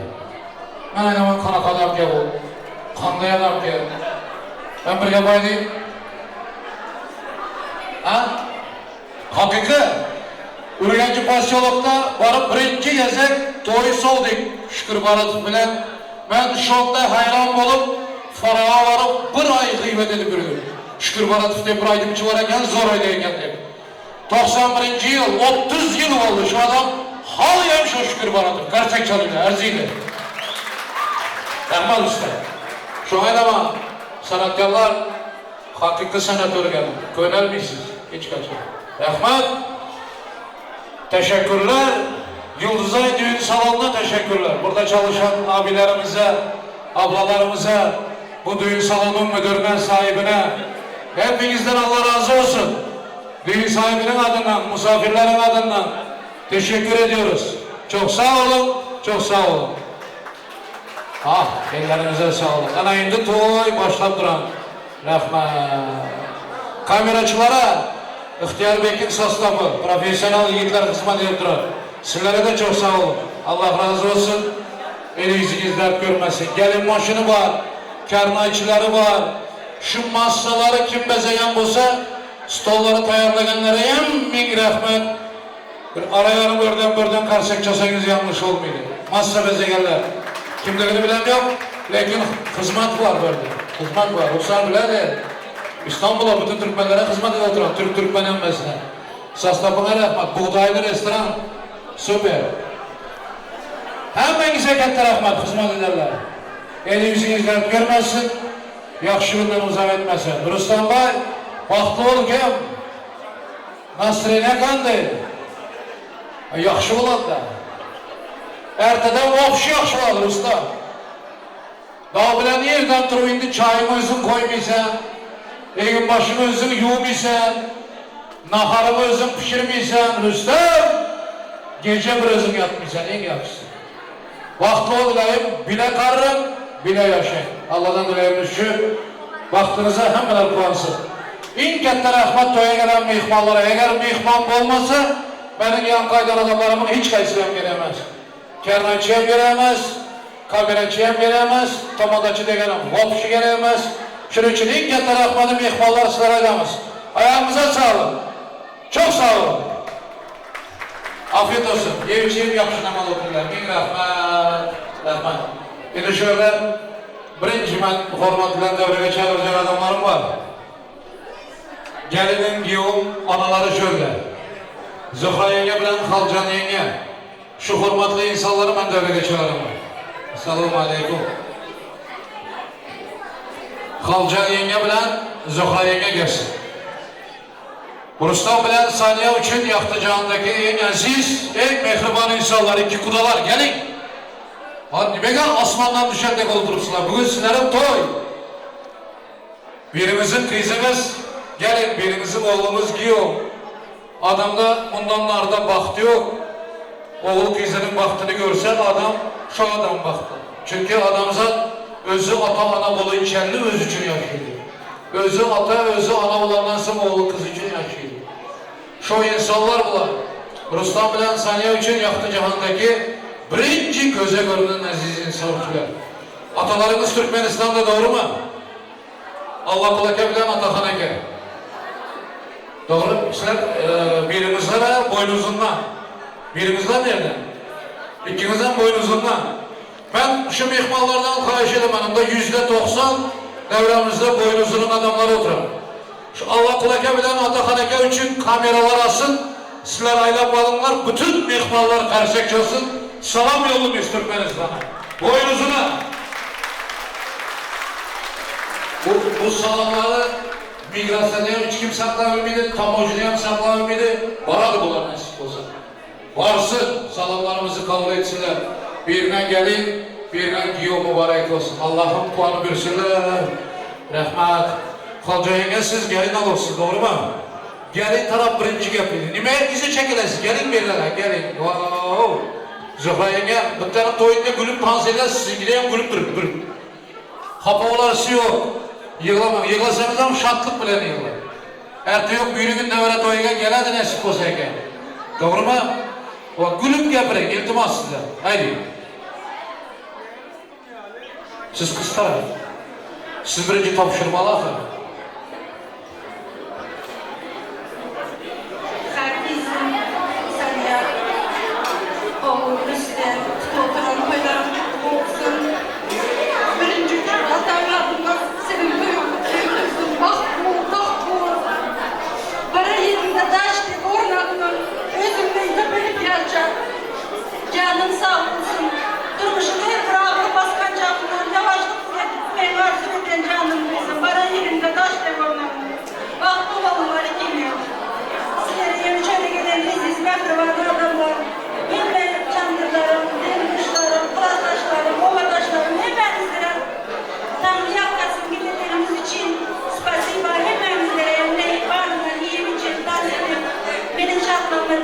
Ben aynaman qanaqa odamga bu? Qanday odamga? Ben bir gap aytayım. Ha? Haqiqiy Urganchi posyolokda barib birinchi gelsak to'y soldik Şükür Baratov bilan. Ben şokda hayran olup Farağa varıp bir ay gıybet edip yürüdüm. Şükür Baratov deb bir aydımchi var ekan, zor oyda ekan deb. 91 yıl, 30 yıl oldu şu adam. Halıyam şu Şükür Baratov. Karsak çalıyor, erziydi. Rahman Usta. Şu aydama sanatkarlar haqiqiy sanat o'rganib, ko'nalmaysiz hech qachon. Rahmat. Teşekkürler. Yıldızay Düğün Salonu'na teşekkürler. Burada çalışan abilerimize, ablalarımıza, bu düğün salonun müdürüne, sahibine, hepinizden Allah razı olsun. Düğün sahibinin adından, misafirlerin adından teşekkür ediyoruz. Çok sağ olun, çok sağ olun. Ah, ellerinize sağlık. Ana indi toy başlap duran. Rahmat. Kameraçılara, İhtiyar Bekir Soslamı, profesyonel yiğitler hizmet edip duran. Sizlere de çok sağ olun. Allah razı olsun. Eliniz dert görmesin. Gelin maşını var, karnayçıları var. Şu masaları kim bezeyen bulsa, stolları tayarlayanlara min rahmet. Bir arayanı birden karşık çalsanız yanlış olmaydı. Masa bezeyenler. Kimlerini bilen yok. Lakin hizmet var böyle. Hizmet var. Ruslar bile de İstanbul'a bütün Türkmenlere hizmet edip oturan. Türkmen emmesine. Sastabına rahmet. Buğdaylı restoran. Süper. Hemmenize katta rahmet, hizmet ederler. Elinizi dert görmesin, yaxşılığından uzak etmesin. Rustam Bey, baxtlı ol kim? Nasrine kandı. Yaxşı oladı da. Erteden vapşı yaxşı oladı Rustam. Daha bilen yerden durup indi çayını özün koymaysan, evin başını özün yumaysan, naharını özün pişirmeysen, Rustam, gece bir özün yatmaysan, en yaxşısı. Vakti olayım, bile karırım, bile yaşayın. Allah'tan dileyimiz şu, vaktinize hemen kuansın. İn katta rahmet toya gelen mihmallara, eğer mihmal olmasa, benim yan kaydan adamlarımın hiç kaysıyam gelemez. Kernayçıyam gelemez, kabineçiyam gelemez, tomadaçı degelim, vopşu gelemez. Şunun için in katta rahmetin mihmalları sizlere edemez. Ayağımıza sağlık. Çok sağ olun. Afiyet olsun. Yevçiyim yakışınamalı okurlar. Min rahmet. Rahmet. Şimdi şöyle birinci ben formatlarında devreye çağıracak adamlarım var. Gelinin, giyum, anaları şöyle. Zühra yenge bilen Halcan yenge. Şu formatlı insanları ben devreye çağırırım. Selamun aleyküm. Halcan yenge bilen Zühra yenge gelsin. Rustam bilen Saniye için yaktıcağındaki en aziz, en mehriban insanlar, iki kudalar gelin. Hadi began asmandan düşerdek oldurupsular. Bugün sizlerin toy. Birimizin kızımız, gelin birimizin oğlumuz giyiyor. Adamda bundanlarda baktı yok. Oğul kızının baktığını görsen adam, şu adam baktı. Çünkü adamza özü ata ana bolu içerli öz için yaşıyor. Özü ata, özü ana olandan sonra oğlu kız için yaşıyor. Şu insanlar bunlar. Rustam bilen Saniye için yaktı cihandaki birinci göze görünen aziz insanlar. Atalarınız Türkmenistan'da doğru mu? Allah kulaka bilen Atahan Eke. Doğru. Sizler birinizden boynuzundan. Birinizden nereden? İkinizden boynuzundan. Ben şu mihmallardan kahiş edem hanımda %90 devremizde boynuzunun adamları oturan. Şu Allah kulaka bilen Atahan Eke için kameralar asın. Sizler aylap alınlar. Bütün mihmallar karşık çalsın. Salam yolun Türkmenistan'a. Boynuzuna. Bu salamları migrasyonda hiç kim saklayabilmedi, kamuoyunda hem saklayabilmedi. Baradı bunlar nasip olsa. Varsın, salamlarımızı kabul etsinler. Birine gelin, birine giyo mübarek olsun. Allah'ım puanı bürsünler. Rahmet. Kalcayınca siz gelin alırsınız, doğru mu? Gelin taraf birinci yapıydı. Nime herkese çekilesiz, gelin birlere, gelin. Wow. Zühra yenge, bir tane toyunda gülüp panzeyler, sizin gideyim gülüp durun. Hapavalar yok. Yığılamam, yığılasanız ama şartlık bile yığılar. Erti yok, bir gün devre toyuna geledi nasip olsa eken. Doğru mu? O gülüp gepirin, iltimas size. Haydi. Siz kızlar. Siz birinci topşırmalı efendim. Herkesin Saniye, oğul, Rüstem, Tuğkan, Koylarım olsun. Birinci hatalarımda senin köyümüzün bak bu. Para yerinde taştı, ornatın, özümden tepelip geleceğim. Canın sağ olsun. Durmuşun her bırakı baskan canından yavaşlık etmeyi arzu eden canım bizim. Para yerinde taştı, ornatın. Bak bu balılar geliyor. Sizlere yönüşene gelen leziz, mehribanlı adamlar. Hem de çandırlarım, demirkuşlarım, plastaşlarım, ovadaşlarım, hepinizlere Tanrı yakasın milletlerimiz için spasiba hepinizlere ne varına, iyim için, tazim benim şartlarımı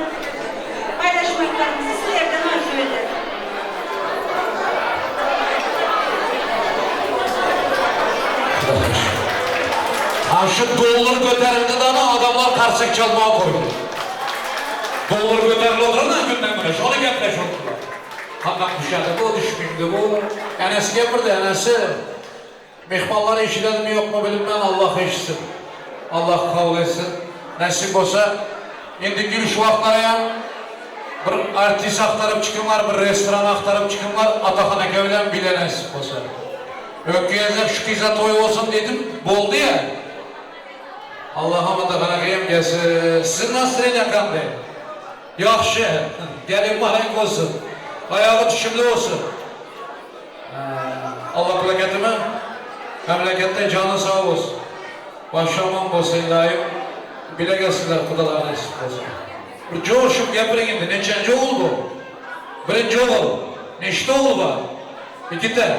paylaşmaklarını sizlerden arzu ederim. Şu dolar göterildi de adamlar karşık çalmaya koydu. Dolar göterildi olur da günden güne. Onu gepleş oldular. Hakan düşerdi, bu düşmeyimdi bu. Enesi gepirdi, enesi. Mihmalları işledim mi yok mu bilimden Allah eşitsin. Allah kabul etsin. Nasip olsa, şimdi gülüş vaxtlarıyam bir artist aktarıp çıkınlar, bir restoran aktarıp çıkınlar, Atahan Eke bilen bile nasip olsa. Ökküyezler şu kıza toy olsun dedim, boldu ya. Allah'ım Atahan Eke'yim gelsin. Sizin nasıl yakan be? Yaxşı, gelin mübarek olsun. Ayağı düşümlü olsun. Allah memleketime, memlekette canı sağ olsun. Başlaman olsun ilahi. Bile gelsinler kudalar nasip olsun. Bir coşup gepirin indi. Neçenci oğul bu? Birinci oğul. Neşte oğul var? İki tane.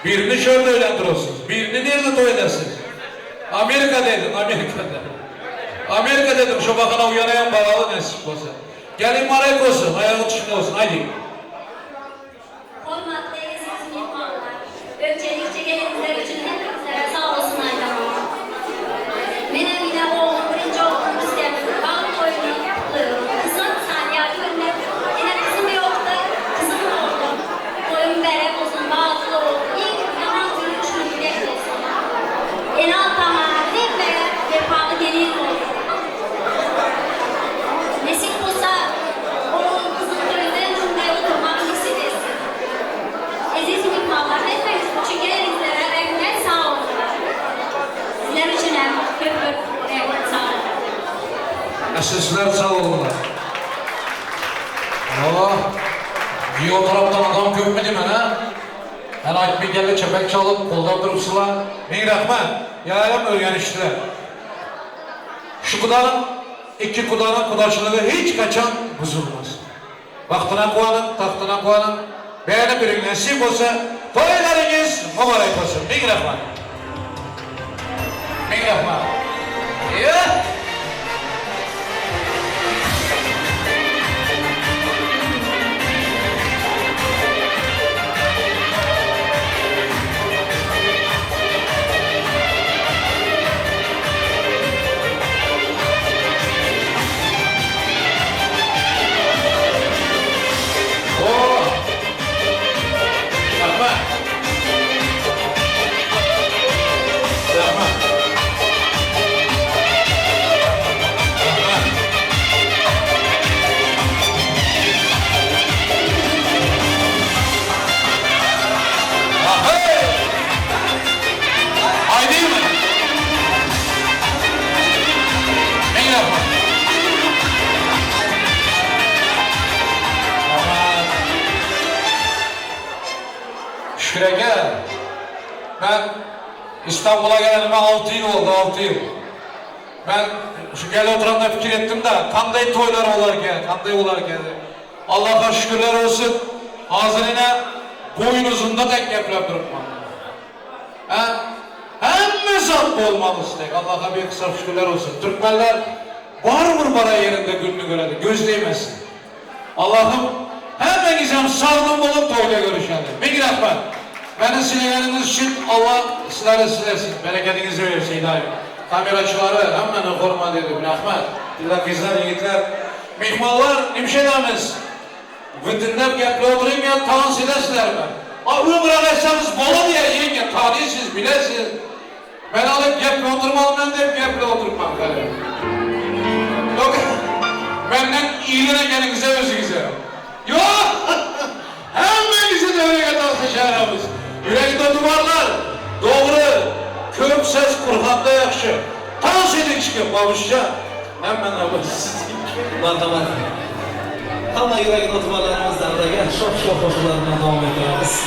Birini şöyle öğlendiriyorsunuz. Birini nerede toy edersiniz? Amerika'daydın, Amerika'da. Amerika dedim, şu bakana uyanayan bağlı nasip olsun. Gelin marek olsun, ayağı düşümlü olsun. Haydi. Hormatlı aziz mihmanlar, öncelikle gelenler için hepinizlere sağ olsun aydanlar. Benim yine oğlum, birinci oğlum Rüstem, bağ toyunu yaptırıyorum. Kızım Saniye günde, yine kızım yoktu, kızım oldu. Toyum berek olsun, bağlı oldu. İlk yaman günü şunu bilek olsun. En altama hep ve vefalı gelin oldu. Nesip olsa, oğlum kızım toyundan cümle oturmak nasip etsin. Aziz mihmanlar, hepiniz için gelenizlere rahmet sağ olun. Sizler için hem köpük rahmet sağ olun. Sizler sağ olunlar. İyi o taraftan adam köpmedi mi ha? Ben ayıp bir gelle çepek çalıp koldan durupsular. Min rahmet, yayam öğreniştiler. Şu kudanın, iki kudanın kudaşılığı hiç kaçan bozulmaz. Vaktine koyalım, tahtına koyalım. Beğeni bir nasip olsa, toylarınız mübarek olsun. Min rahmet. Min rahmet. Yeah. Şükürege, ben İstanbul'a gelelime 6 yıl oldu, 6 yıl. Ben şu gel oturanda fikir ettim de, kanday toylar olarken, kanday olarken. Allah'a şükürler olsun, hazırına boynuzunda tek geplep durma. Hem zat olmalı istek, Allah'a bir kısa şükürler olsun. Türkmenler var mı para yerinde gününü göredi, göz değmesin. Allah'ım hemen gizem sağlam olup toyla görüşelim. Bir rahmet. Beni sileğiniz için Allah sizleri silesin. Bereketinizi versin İlahi. Kameracıları hemen koruma dedim. Rahmet. Diller kızlar, yiğitler. Mihmallar, nimşedemiz. Vıdınlar gepli oturayım ya, tavan silesiler ben. Ağrı bırakırsanız bola diye yiyin ya, tanıyısınız, bilesiniz. Ben alıp gepli oturmam, ben de hep gepli oturmam. Yok, benden iyiliğine kendinize özünüze. Yok! Hemmenizi de öyle kadar şehrimiz. Yürekte duvarlar, doğru, köp ses kurhanda yakşı. Dans edin çıkın babuşça. Hemen ablasız. Merhamet. Ama yüreğin oturmalarımızdan da gel, çok hoşlarına devam ediyoruz.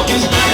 Thank you.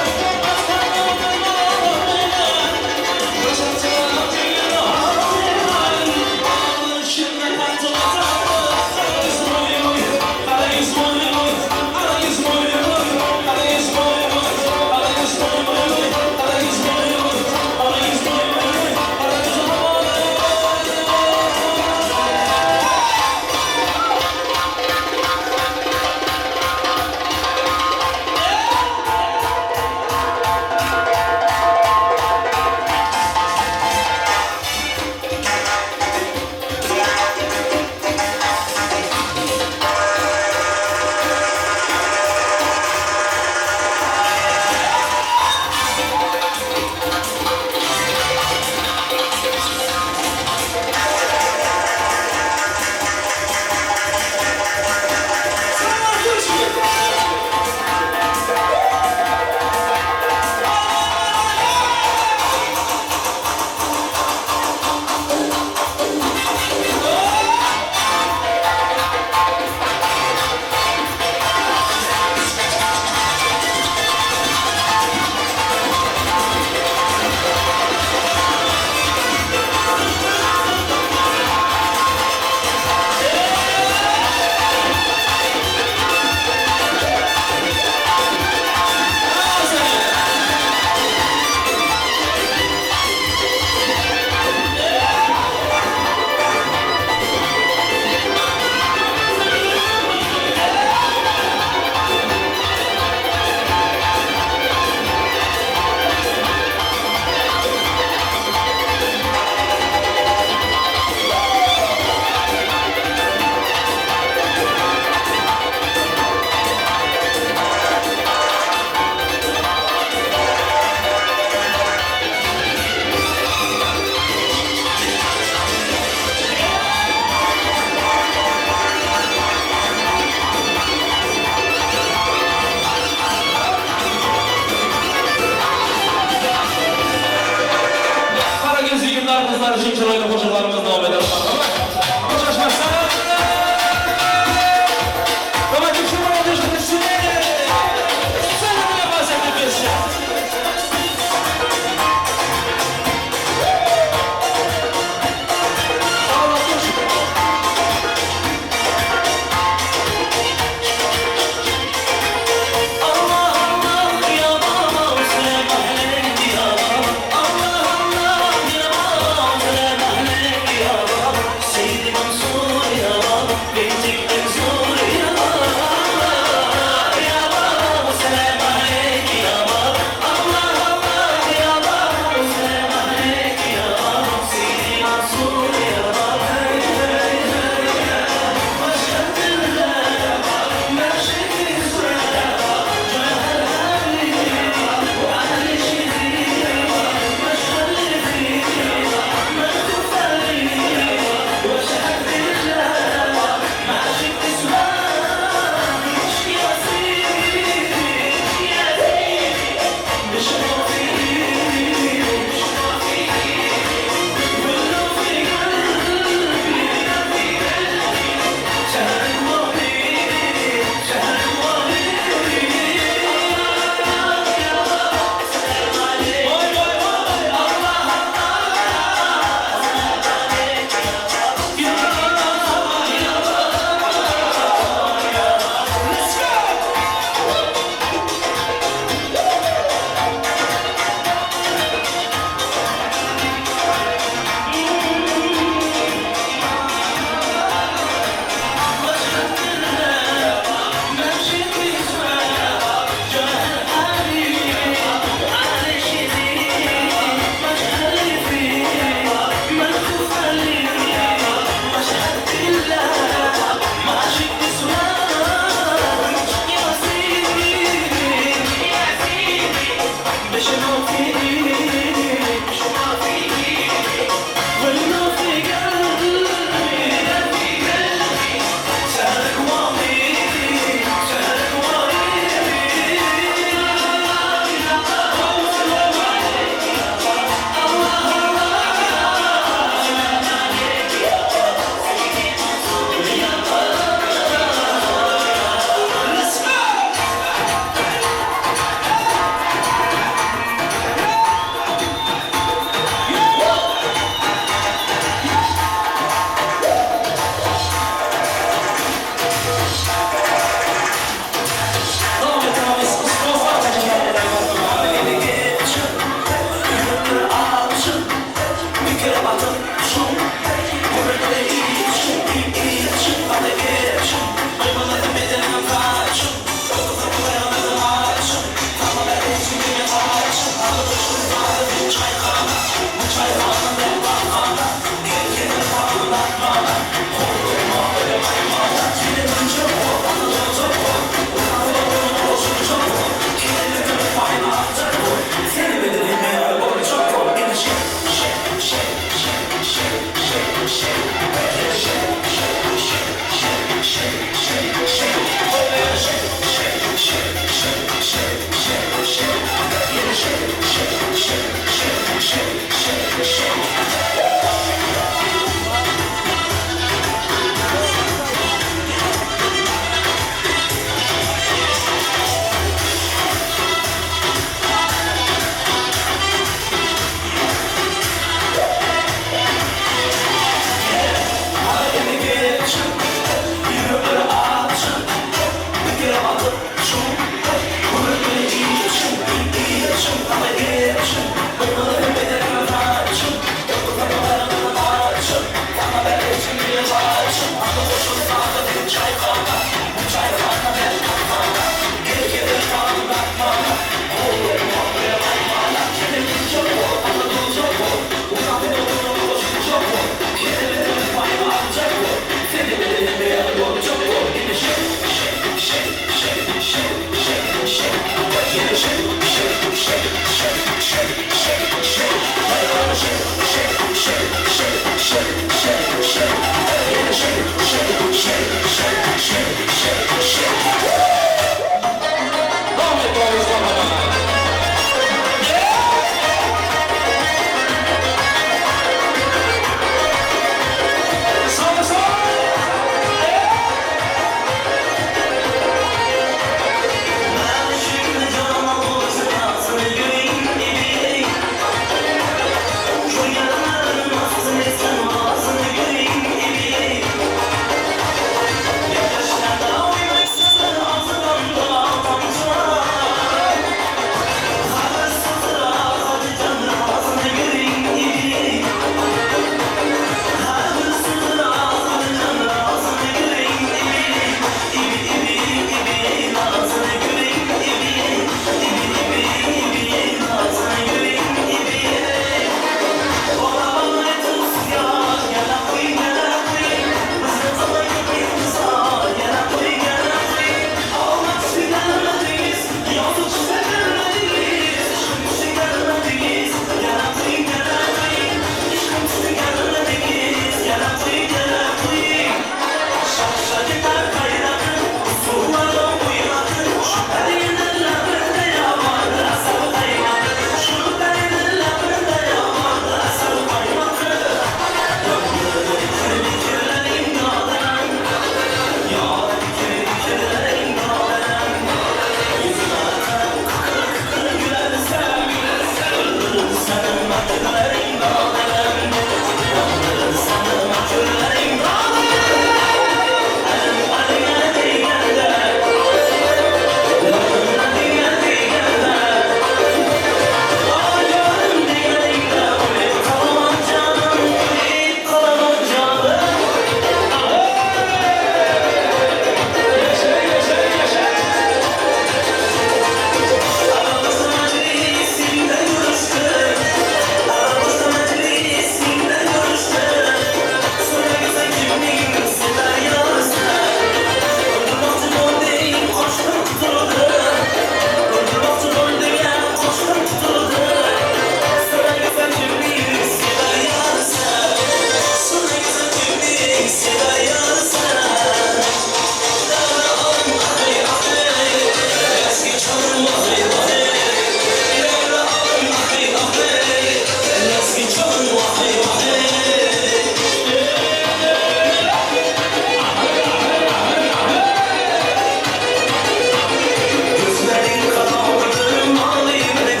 Gözlerin karardı, mavi yüzü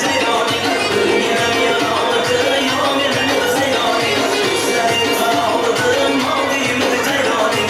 ceylanı.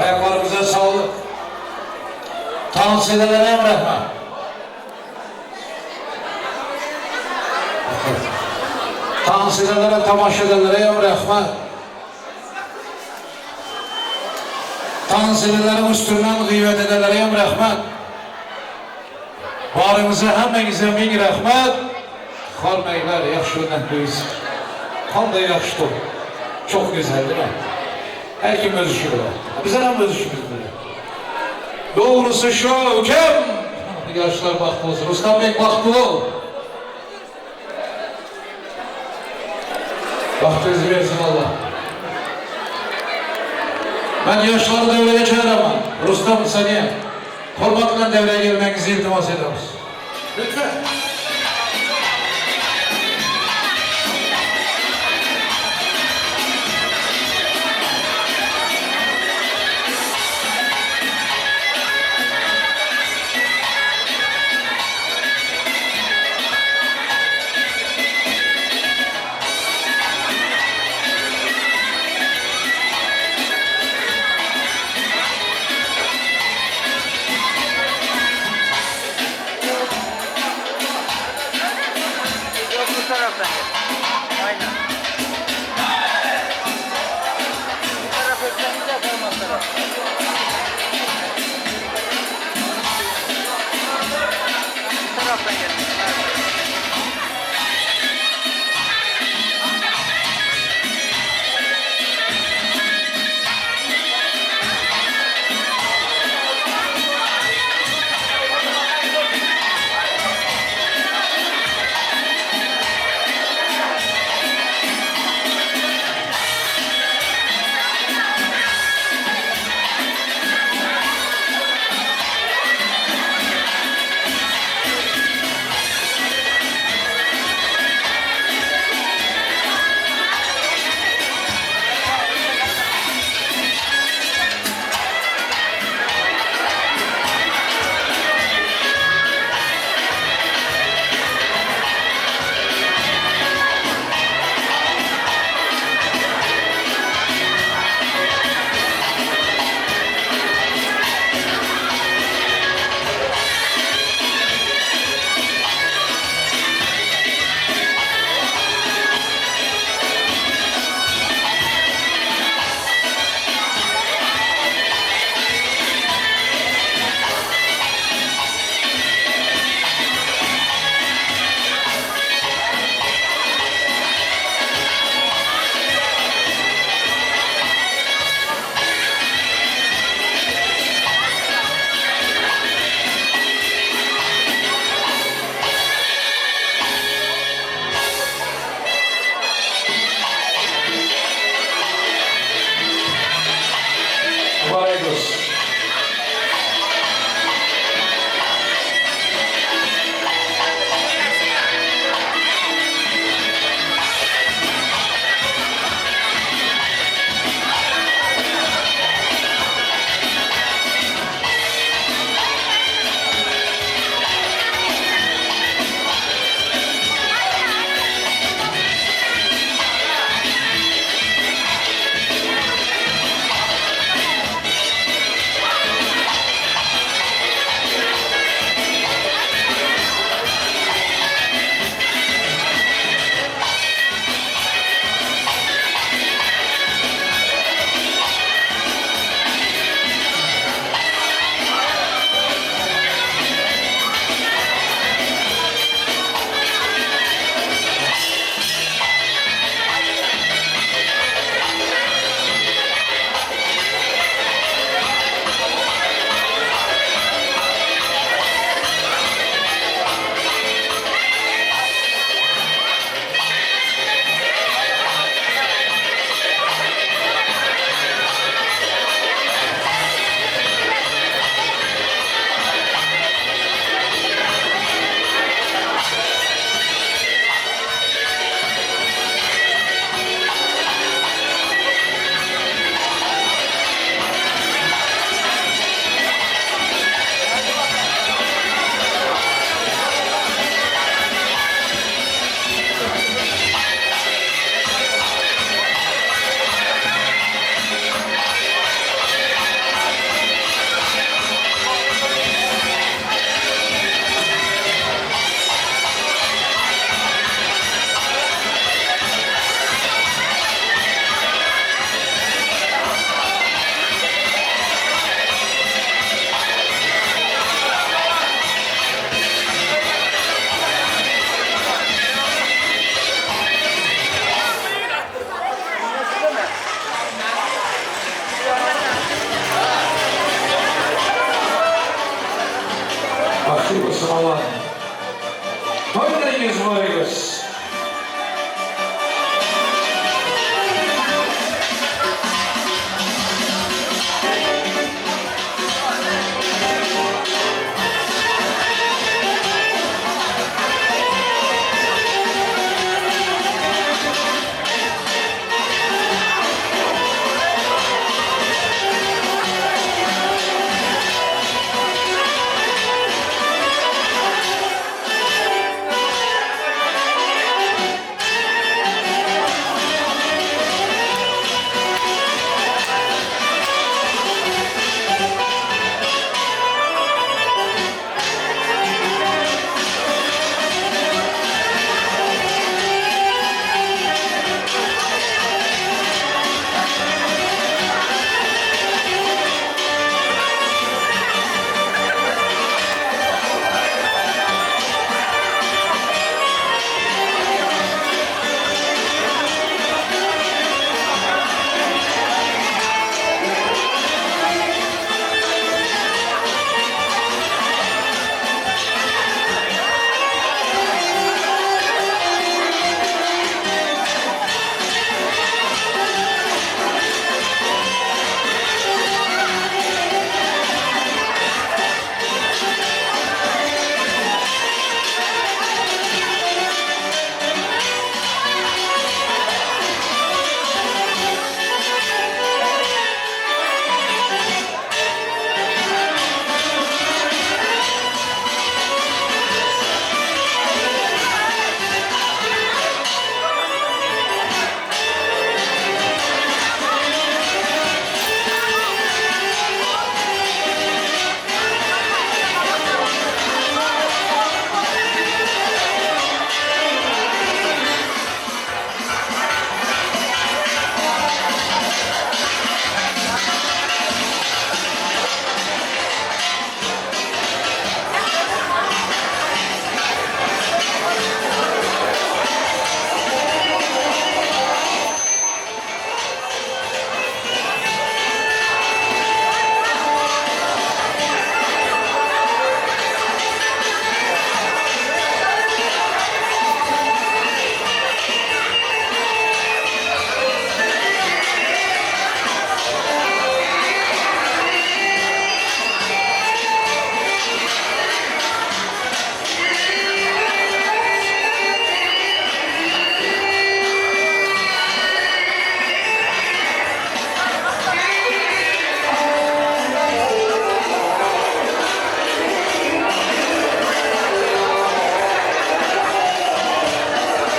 Ayaklarımıza sağlık. Tansiyedelere emretme. Tansiyedelere, tamaşadelere emretme. Tansiyelerin üstünden gıybet edelere emretme. Barımıza hemmenize min rahmet. Kalmaylar, yaxşı örnekliyiz. Tam da yaxşı top. Çok güzel değil mi? Her kim öz işi bilir. Bize hem öz işimiz bilir. Doğrusu şu, hüküm. Yaşlar baktı olsun. Rustam Bey baktı ol. Baktınızı versin Allah. Ben yaşları devreye çağıramam. Rustam saniye. Hürmetlə devreye girmenizi iltimas ederiz. Lütfen.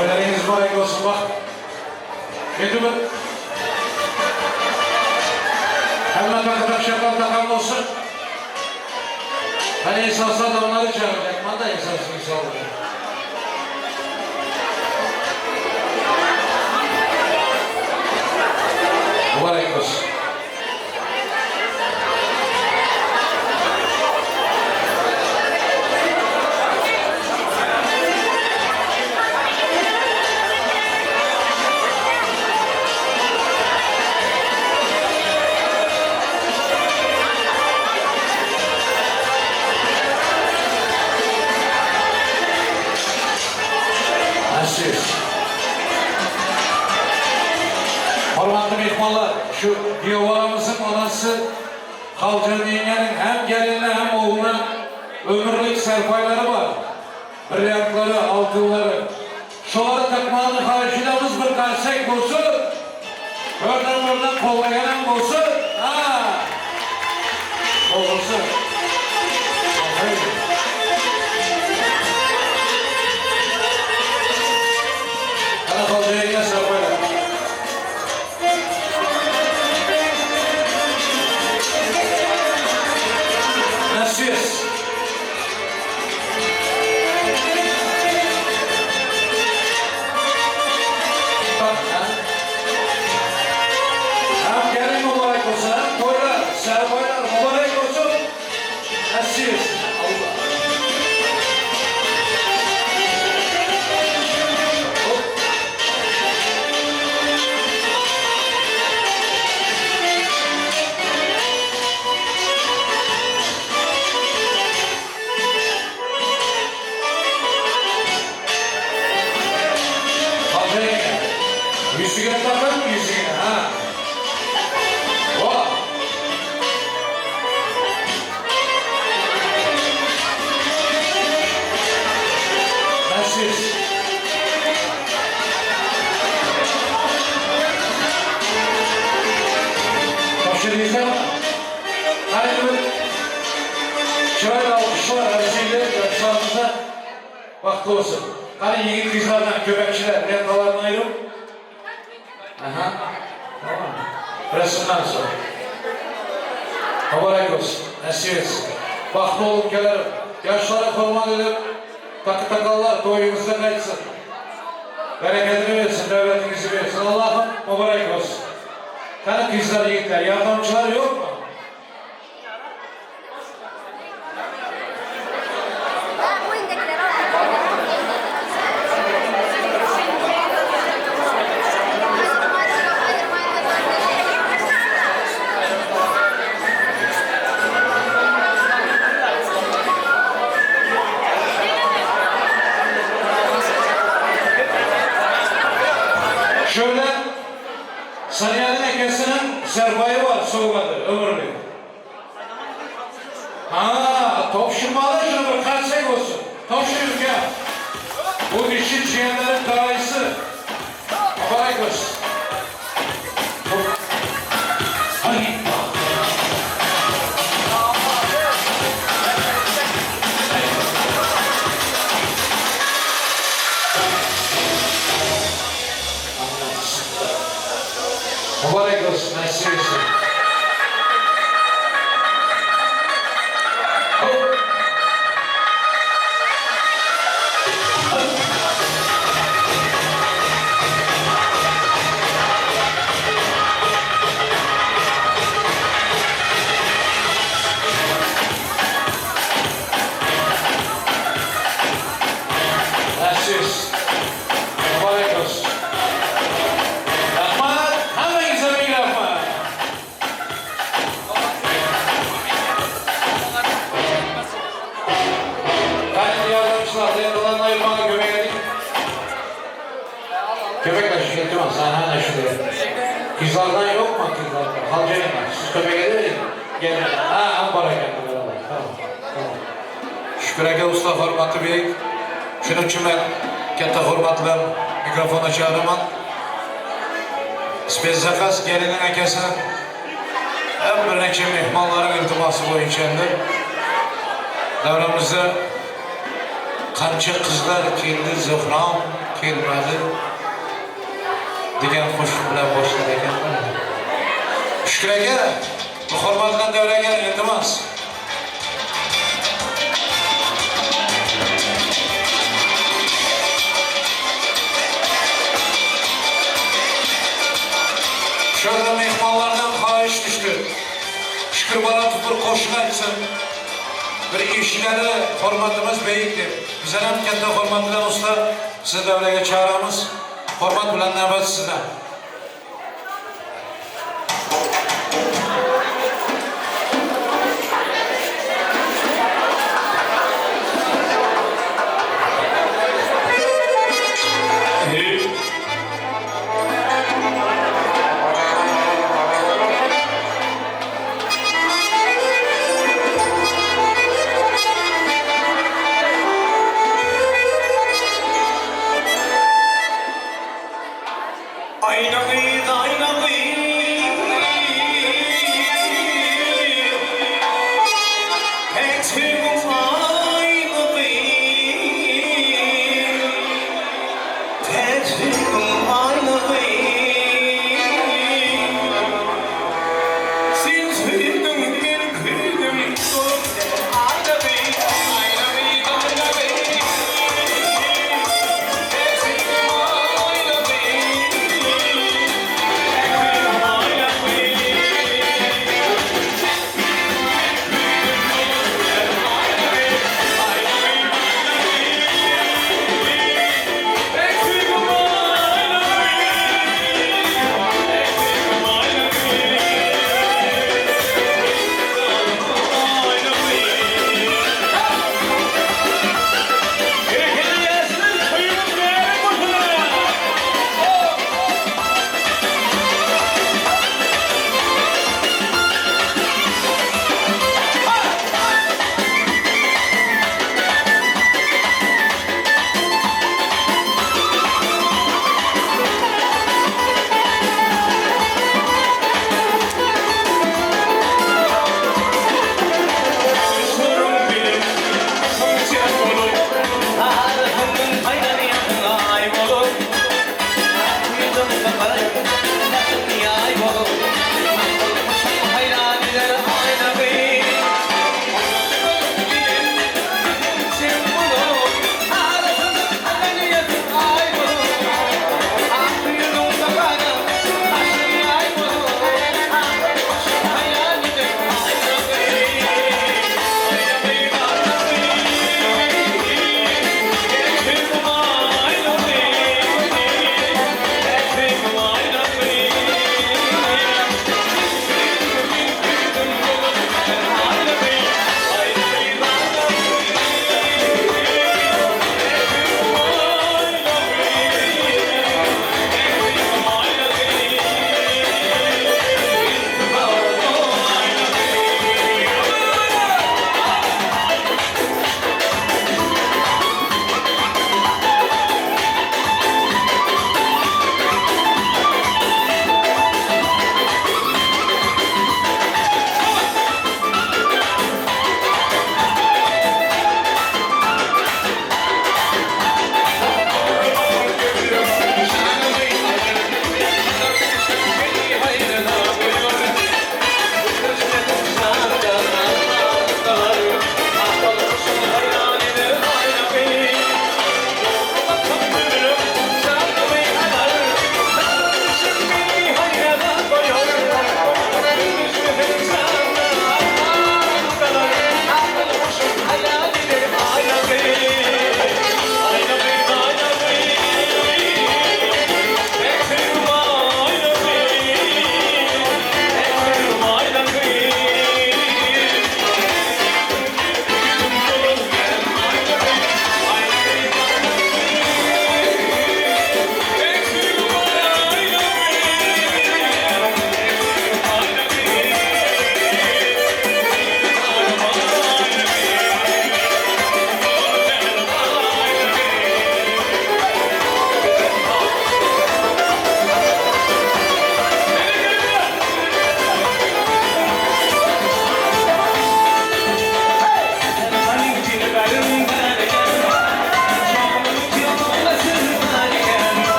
Toylarınız mübarek olsun bak. Getirme. Hemen takıdan şakal takan olsun. Hani esasla da onları çağıracak. Ben de esaslı insan olacak. Mübarek olsun. Hormatlı mehmanlar, şu diyovaramızın anası Halcan yengenin hem gelinine hem oğluna ömürlük serpayları var. Bryantları, altınları. Şuları takmanın karşılamız bir karsek olsun. Buradan kollayanan olsun. Ha. Olsun. Ana Halcan yenge serpaylar. Gracias. Hem gelin mübarek olsun, hem toylar, serbaylar mübarek olsun. Gracias. Allah. Yüzüğe takar mı yüzüğe? Ha? Oh! Nasılsınız? Başarıysa aynı şöyle alkışlar arasıyla yarışlarımıza vakti olsun. Hani yiğit kızlardan, köpekçiler, rentalardan ayrım. Aha. Tamam. Resimden sonra. Mübarek olsun. Nasip etsin. Vakti olup gelirim. Yaşlara kurban edip takı takallar toyumuzda kaçsın. Bereketini versin, devletinizi versin. Allah'ım mübarek olsun. Hani kızlar, yiğitler, yardımcılar yok mu? Şöyle Sarıyer'in ekesinin serpayı var soğumadı ömürlü. Ha, top şırmalı şunu bir kaçsak olsun. Top şırık ya. Bu dişi ciğerlerin dayısı. Mübarek olsun. Hadi. Mübarek olsun, nasip etsin. Nasip etsin. Mübarek olsun. Köpekler şirketi var, sana ne şuraya? Kızlardan yok mu kızlardan? Halcayın var, siz köpek edin. Gelin. Ha, Ankara geldi beraber. Tamam. Şükür Ege Usta hurmatı beyik. Şunun için ben katta hurmatlar mikrofona çağırıman. Spezzakas gelinin ekesinin hem bir neçe mehmanların iltiması boyuncadır. Davramızda kança kızlar keldi, zıhram kelmadi degan qo'shiq bilan boshlar ekanman. Shukur aka, bu hurmat bilan davraga iltimos. Şurada mehmonlardan xahish düştü. Shukur bola bir qo'shiq aytsin. Bir ishilari hurmatimiz beyik deb. Bizlar ham katta hurmat bilan usta sizni davraga chaqiramiz. Hurmat bilan navbat sizdan. Ayna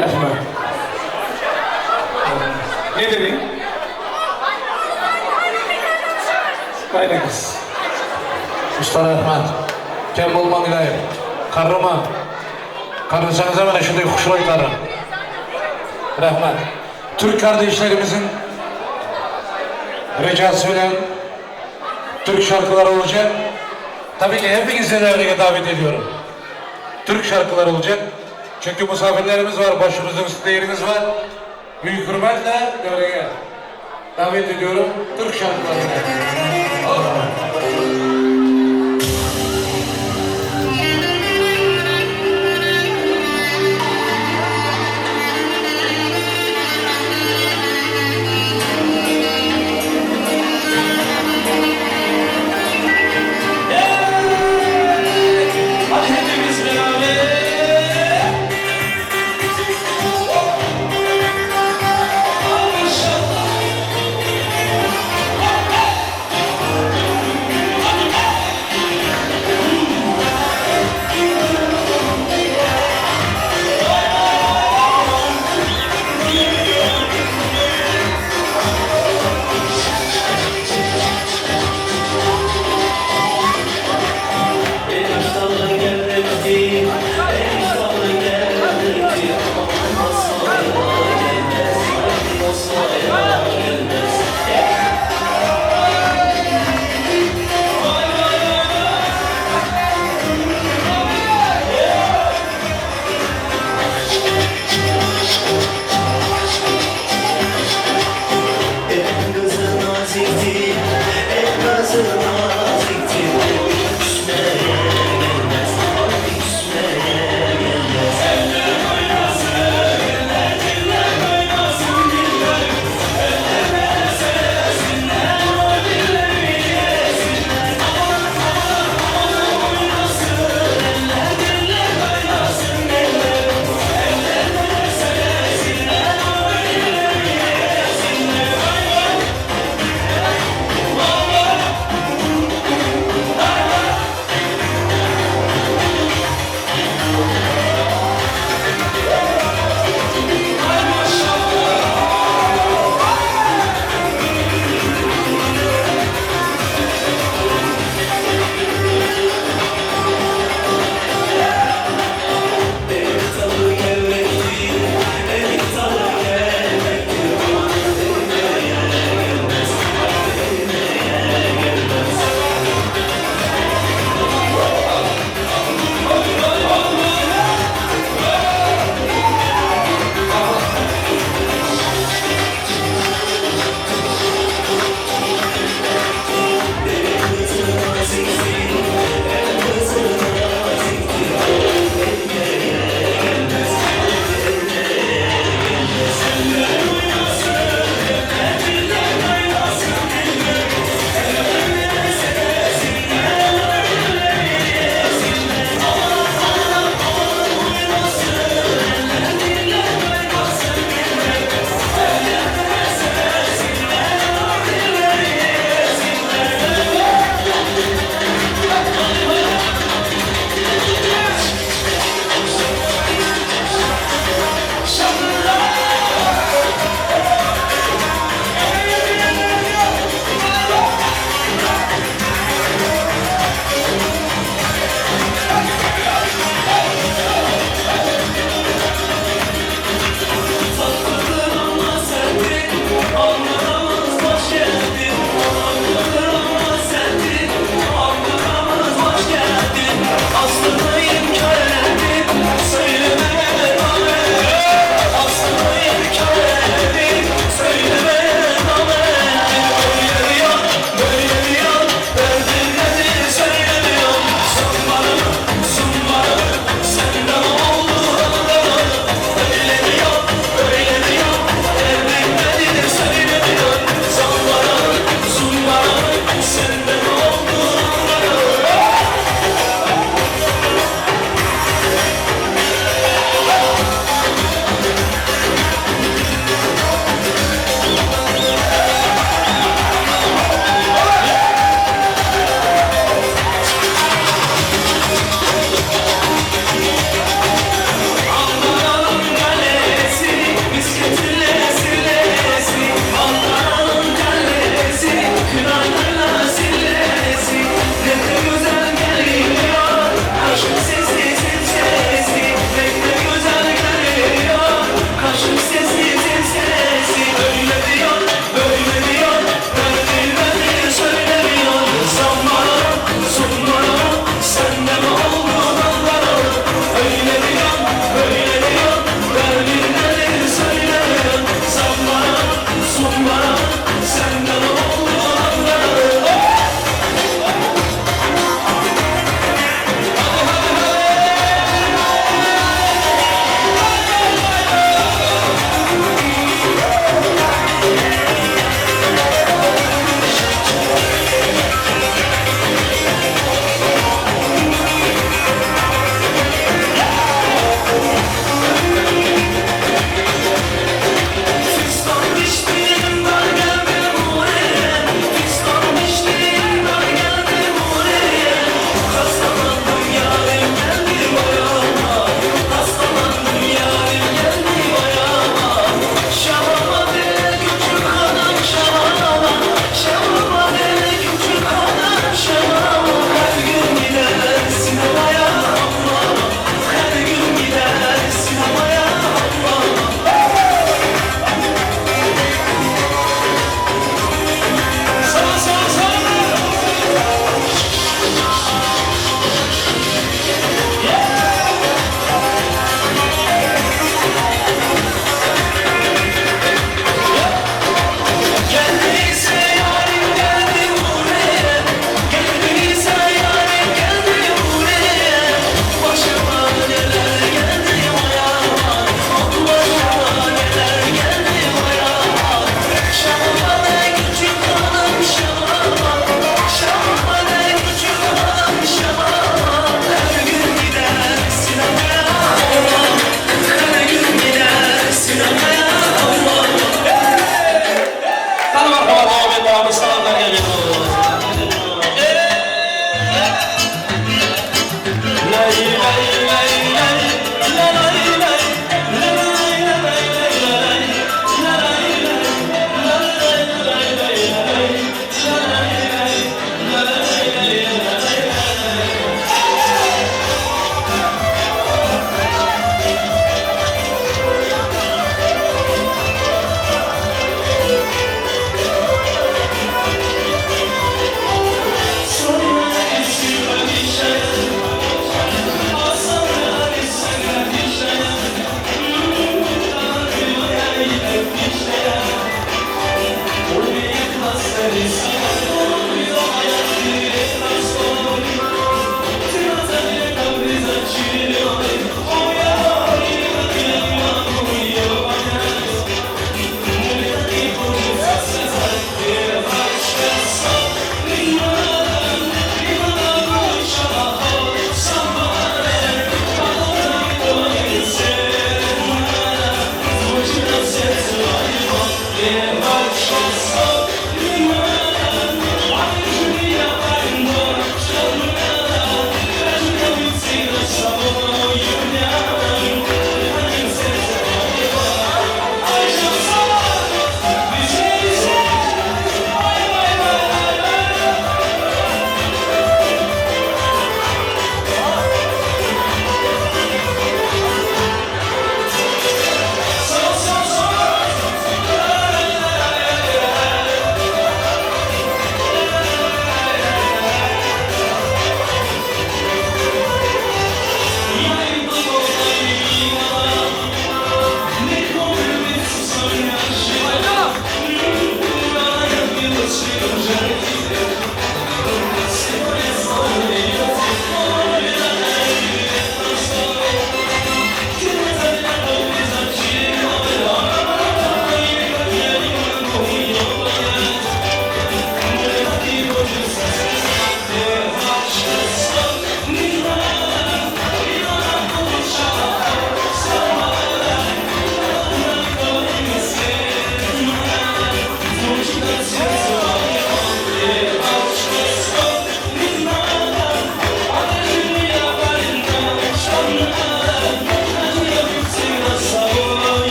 Rahman. Ne dedin? Aynen kız. Usta Rahman. Kem olman ilayim. Karıma. Karınsanıza bana şurada kuşlayı tarım. Rahman. Türk kardeşlerimizin ricasıyla Türk şarkıları olacak. Tabii ki hepinizi devreye davet ediyorum. Türk şarkıları olacak. Çünkü misafirlerimiz var, başımızın üstünde yeriniz var. Büyük hürmetle devreye davet ediyorum. Türk şarkılarına. Hadi hepimiz beraber. Maşallah.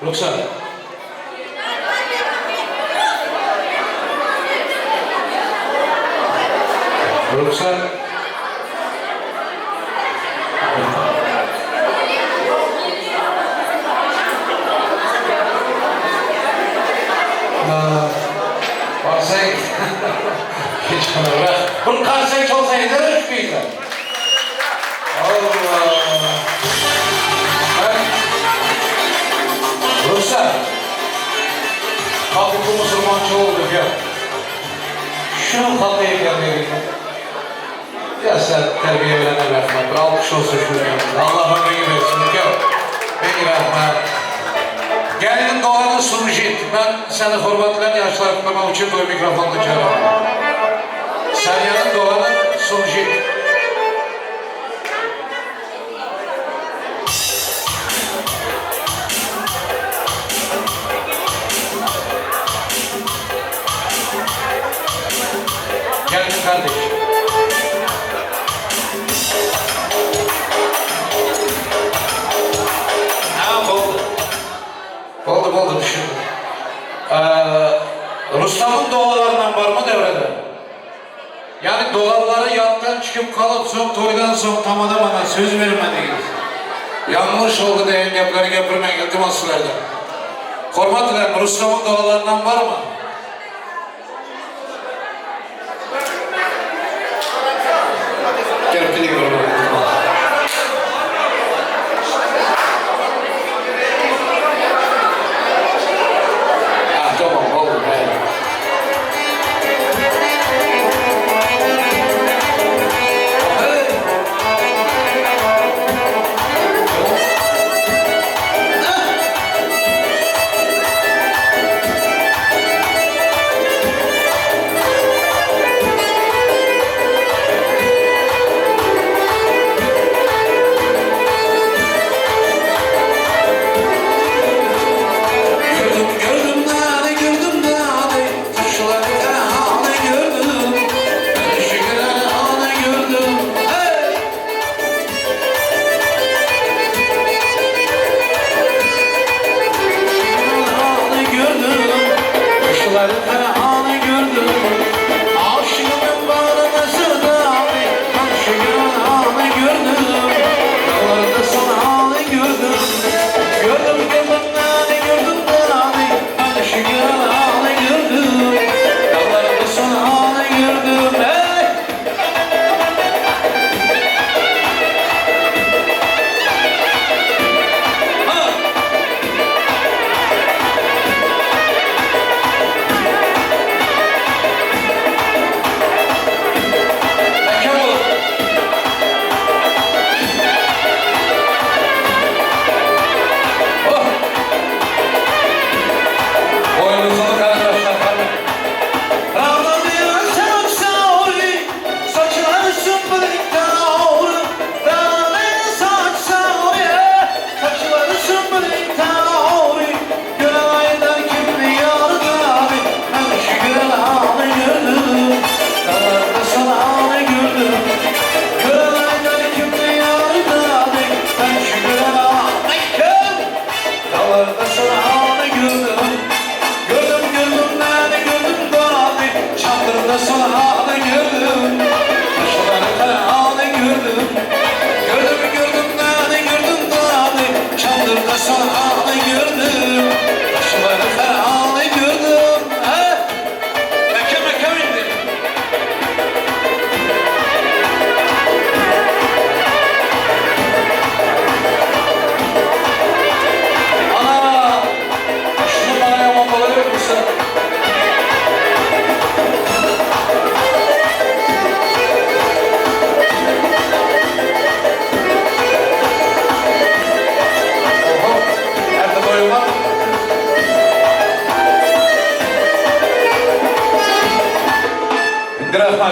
Ruhsat. Ruhsat. Varsayın. Hiç bırak. Bunu karşıya çalsaydı da düşmeydi. Allah. Ruhsat. Kalkıp bu Müslümançı olduk ya. Şunun kapıya gelmeye ya sen terbiye verene rahmet. Bir alkış olsun şuraya. Allah ömrünü versin. Yok. Beni rahmet. Gelinin doğanın sunucu et. Ben seni hürmetlen yaşlarımda için o mikrofonda çağırıyorum. Sen yanın doğanın sunucu et. Gelin kardeş. Ha oldu. Oldu düşündüm. Rustam'ın doğalarından var mı devrede? Yani doğaları yattan çıkıp kalıp son toydan son tamamına söz vermediniz. Yanlış oldu deyin yapları yapırmaya geldim asıllarda. Kormat ederim, Rustam'ın doğalarından var mı? Gelip gidiyor. Tamam, oldu.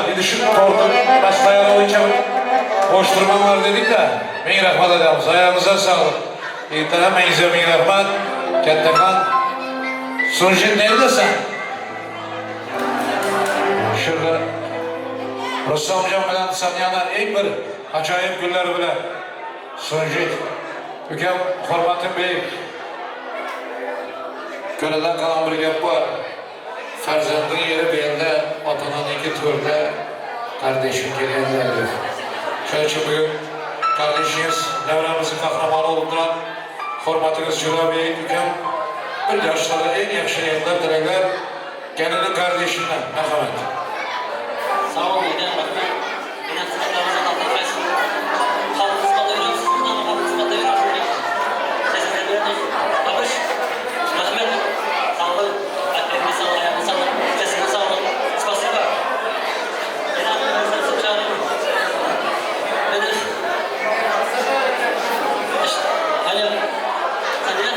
Bir düşünün korktum. Başlayalım o çabuk. Koşturmam var dedik de. Bin rahmat ederiz. Ayağınıza sağlık. İrtihameyize bin rahmat. Kettekan. Sunucun nerede sen? Şurada. Rıssam hocam bilen sen yana ilk bir acayip günler bile. Sunucu. Hüküm hürmetim büyük. Gönülden kalan bir gap var. Ferzendin yeri beyinde, vatanın iki türde kardeşim geliyenler diyor. Şöyle için bugün kardeşiniz, devremizin kahramanı olunduran hormatınız Cüla Bey Dükem, bir yaşlarda en yakşı yayınlar dilekler, kendinin kardeşinden, merhamet. Sağ olun, Eden Bakma. Benim sıkıntılarımızdan altın kaysın. Halkımız batırıyor, sizin ama halkımız batırıyor. Sesinize duyuyoruz. Bakış, rahmet, sağlık, kalplerine sağlık, ayağına sağlık, sesine sağlık. Spasiba. Ben abi, ben sana çağırıyorum. Beni... Alo. Sen gel.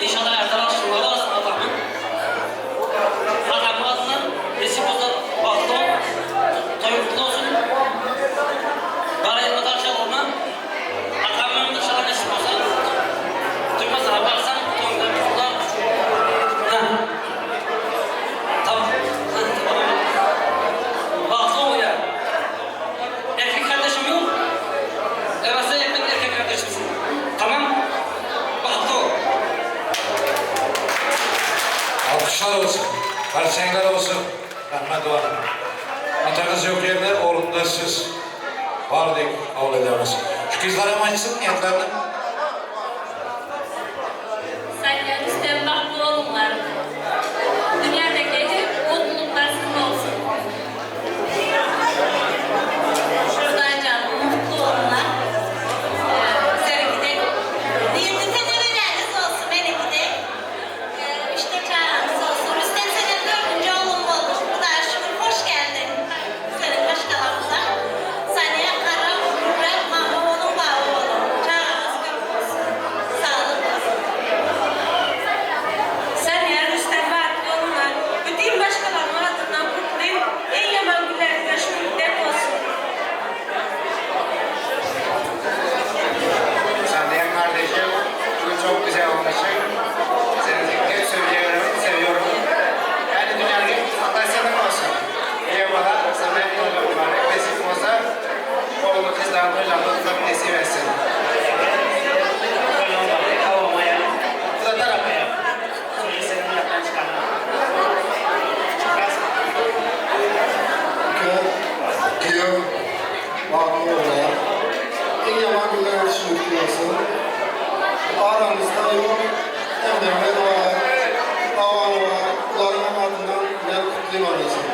İnşallah Erdal Aşkın'la da aslında adamın. Adamın adından Resipoz'da baktı o. Toyuklu olsun. Bana yanına tarçal olma. Adamın inşallah Resipoz'da. Duymasana baksan Toyuklu burada. Tamam. Baktı o ya. Erkek kardeşim yok. Evet sen erkek kardeşimsin. Tamam. Baktı o. Alkışlar olsun, karşıyengler olsun. Rahmet var. Atanız yok yerde, oğlunda siz var diye kabul edemez. Şu kızlara mı açsın niyetlerini? Sen üstten baklı oğlumlar. Dünyadaki mutluluklar sizin olsun. Şuradan canım, mutlu olunlar. Seninki de niyeti tenemeleriniz olsun, benimki de. İşte çağrınız olsun. Rüstem senin 4. oğlum oldu. Bu da şükür hoş geldin. Senin başkalarınıza. Saniye Kara, Nurre, Mahmoğlu'nun bağı oğlu. Çağrınız kök olsun. Sağlık olsun. Sen ya Rüstem Fatih olma. Bütün başkalarının adından kutlayıp en yaman günlerin görüşmekten olsun. Sandayan kardeşim, bu çok güzel olmuşsun. Seni hep söylüyorum, seviyorum. Yani dünyanın fantasyonun olsun. Eyvallah, sana hep yolda mübarek. Nasip olsa, oğlu kızdan kocanlık tabi nasip etsin. Bu da tarafa yap. Söyle senin yaptan çıkarma. Diyor, bakıyor oraya. En yaman günler düşünüyorsun. Aramızda yok. Emre'ne var, Avan var. Kullarının adından ben kutlayayım arasın.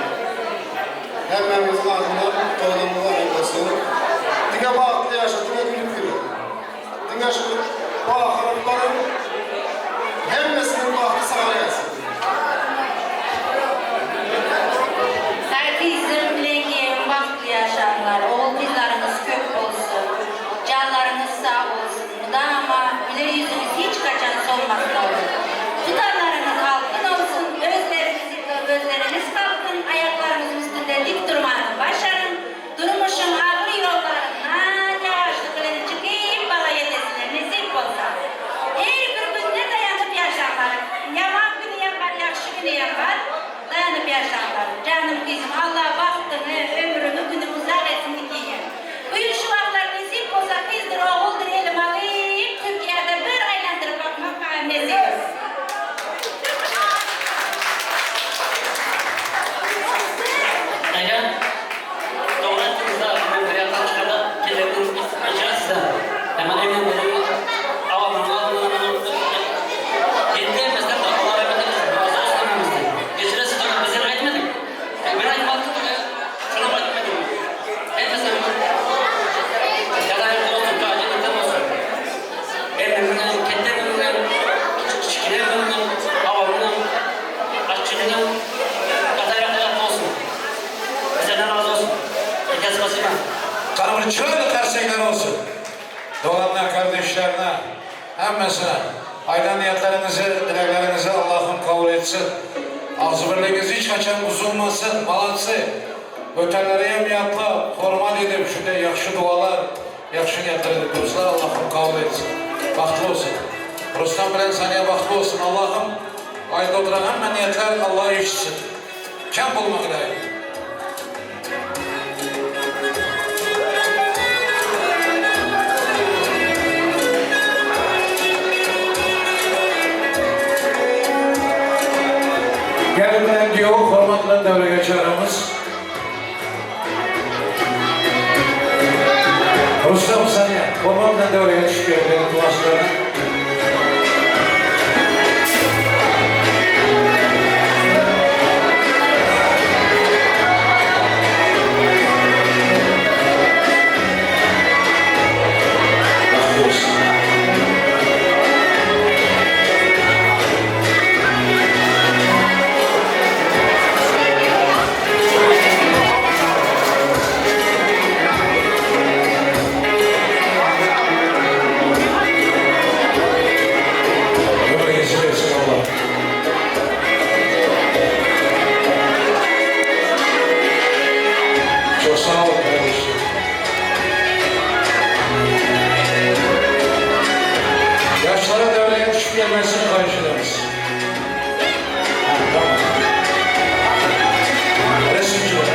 Hemmemizin adından toynamıza olmasın. Dine bağlı yaşadığına gülüp gülüyor. Dine şu bağlıların hemmesinin bahtı sana gelsin. Herkesin bilengiyem bahtlı yaşarlar. Oğul kızlarınız kök olsun. Canlarınız sağ olsun. Ama güler yüzünüz hiç kaçan solmasın olur. Tutarlarınız altın olsun. Gözleriniz kalkın. Ayaklarınızın üstünde dik durmanı başarın. Durmuşum ağır yollarından yavaşlıkları çıkayım bala yetesine nasip olsa. Her bir gününe dayanıp yaşarlar. Yaman günü yapar, yakşı günü yapar. Dayanıp yaşarlar. Canım kızım Allah baktığını, ömrünü günü uzak etsin dikeyim. Bugün şu laflar nasip olsa kızdır, oğuldur elim alayım. Türkiye'de bir aylandırıp bakmak nasip. Ega, doğru ettiğinizde ben buraya tanışmada gelirdim icra size. Hemen evlenmeleri avamın yettiğimizden de Allah rahmet eylesin. Bazı osmanımızdı. Geçire size bize ayetmedik. Ben ayetmedim ya. Şuna bakmadım. Etmesem ya da evde olsun, cennetten olsun. Evlerinden, kendi evlerinden, çiçekli evlerinden, avamından, aşçılığından, katayraklarından olsun. Bizden razı olsun. Herkes basına. Tanrı şöyle karşıyengler olsun. Doğanlar kardeşlerine, hemmesine, hayırlı niyetlerinizi, dileklerinizi Allah'ım kabul etsin. Ağzı hiç kaçan buzulmasın, balansı. Ötəlləri yemiyatla, hormat edib, şurada yaxşı dualar, yaxşı niyətlər edib durursunlar. Allah'ım kabul etsin. Baxtlı olsun. Ruslan bilən saniye baxtlı olsun. Allah'ım ayda oturan həmmə niyətlər Allah'a eşitsin. Kəm bulmaq edəyim. Gəlimdən diyor, hormatla dəvrə geçərimiz. Rustam saniye, hormatla dəvrə geçiyor benim duaslarına. Çok sağ olun kardeşim. Yaşlara devreye düşüp gelmesini karşı ederiz. Tamam. Resimciler.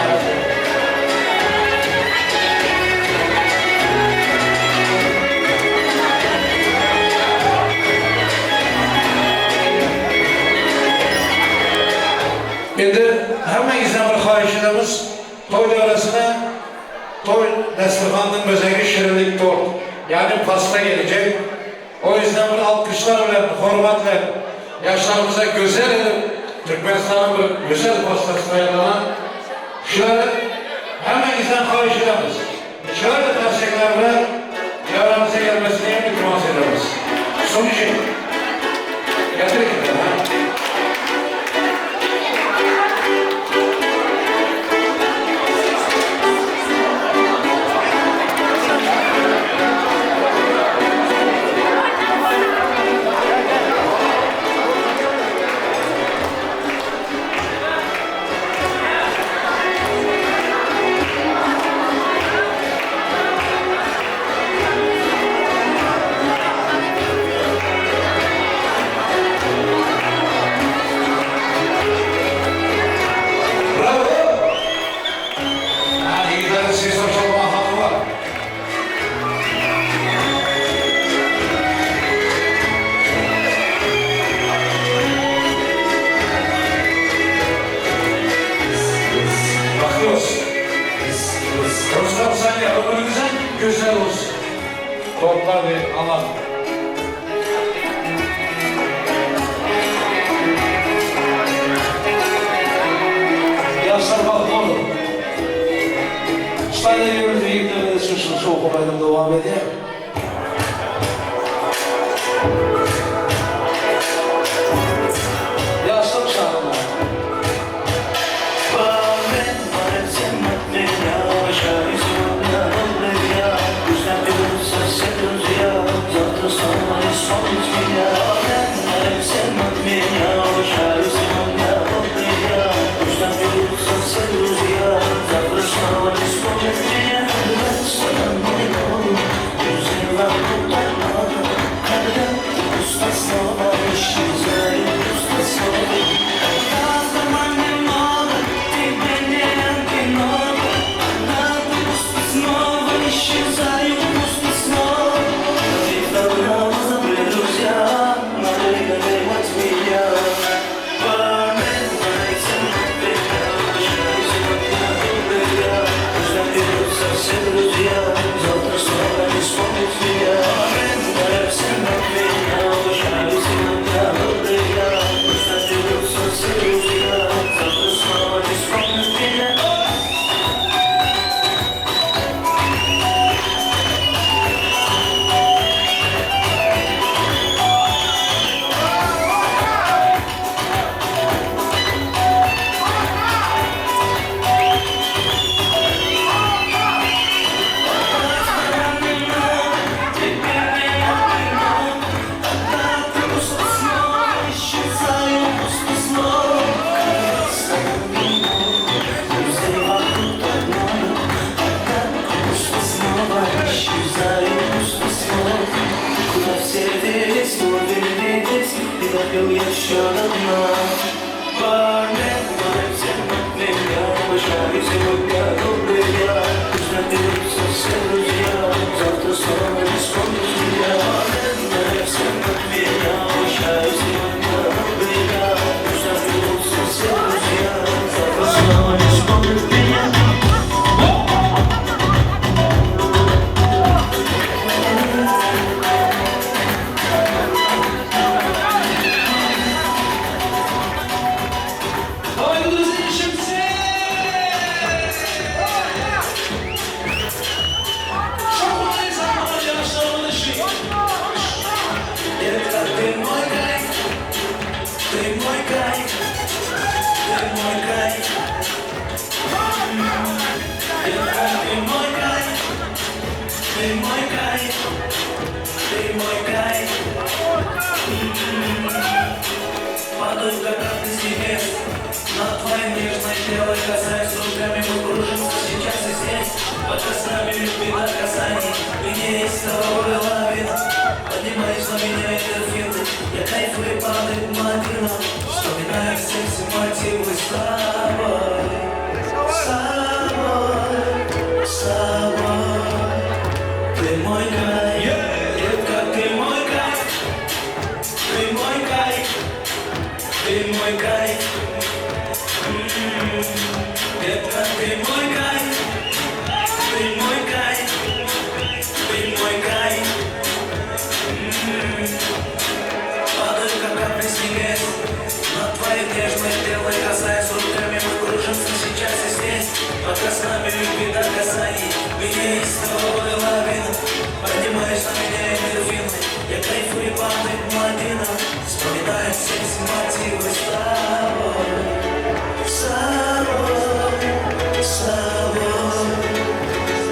Şimdi hemen izlemeli karşıdamız toy devrasına toy Neslihan'ın bözeği şirinlik tort. Yani pasta gelecek. O yüzden bir alkışlarla, hormatla yaşlarımıza güzel edip Türkmenistan'ın bir güzel pastası ayarlanan şöyle hemen izlen karşıdamız. Şöyle desteklerle devramıza gelmesini iltimas ederiz. Sonucu getir ki Rustam saniye, ömrünüzden güzel olsun. Toplar ve alan. Yaşlar bakma olur. Ustayla yürüdüğü yüklemede şu okumayla devam edeyim. Yaşlar şarkılar. Завтра снова не вспомнят меня, yanıma. Var ne var sevmek ne ya, başarı sevmek ya, dolayı ya. Hizmet edipse sevmek ya, uzakta sonra diskonuz ya. Var ne var sevmek ne ya, başarı sevmek ya, dolayı ya. Hizmet edipse sevmek ya, uzakta sonra diskonuz ya. Касаясь руками, мы кружимся сейчас и здесь. Пока с нами любви до касаний. Мне есть того лавина. Поднимаешь на меня эндорфины. Я кайфую, падаю мадина. Вспоминаю секс и мотивы с тобой. С тобой, с тобой. Ты мой кайф, детка, ты мой кайф. Ты мой кайф, ты мой кайф. Детка, ты мой кайф, ты мой кайф, ты мой кайф. Падают как капли снега на твои нежные тело, касаясь руками, мы кружимся сейчас и здесь. Пока с нами любви до касаний, меня есть тобой лавина. Поднимаешь на меня эндорфины, я кайфую, падает младина. Вспоминаю секс и мотивы с тобой. С тобой, с тобой.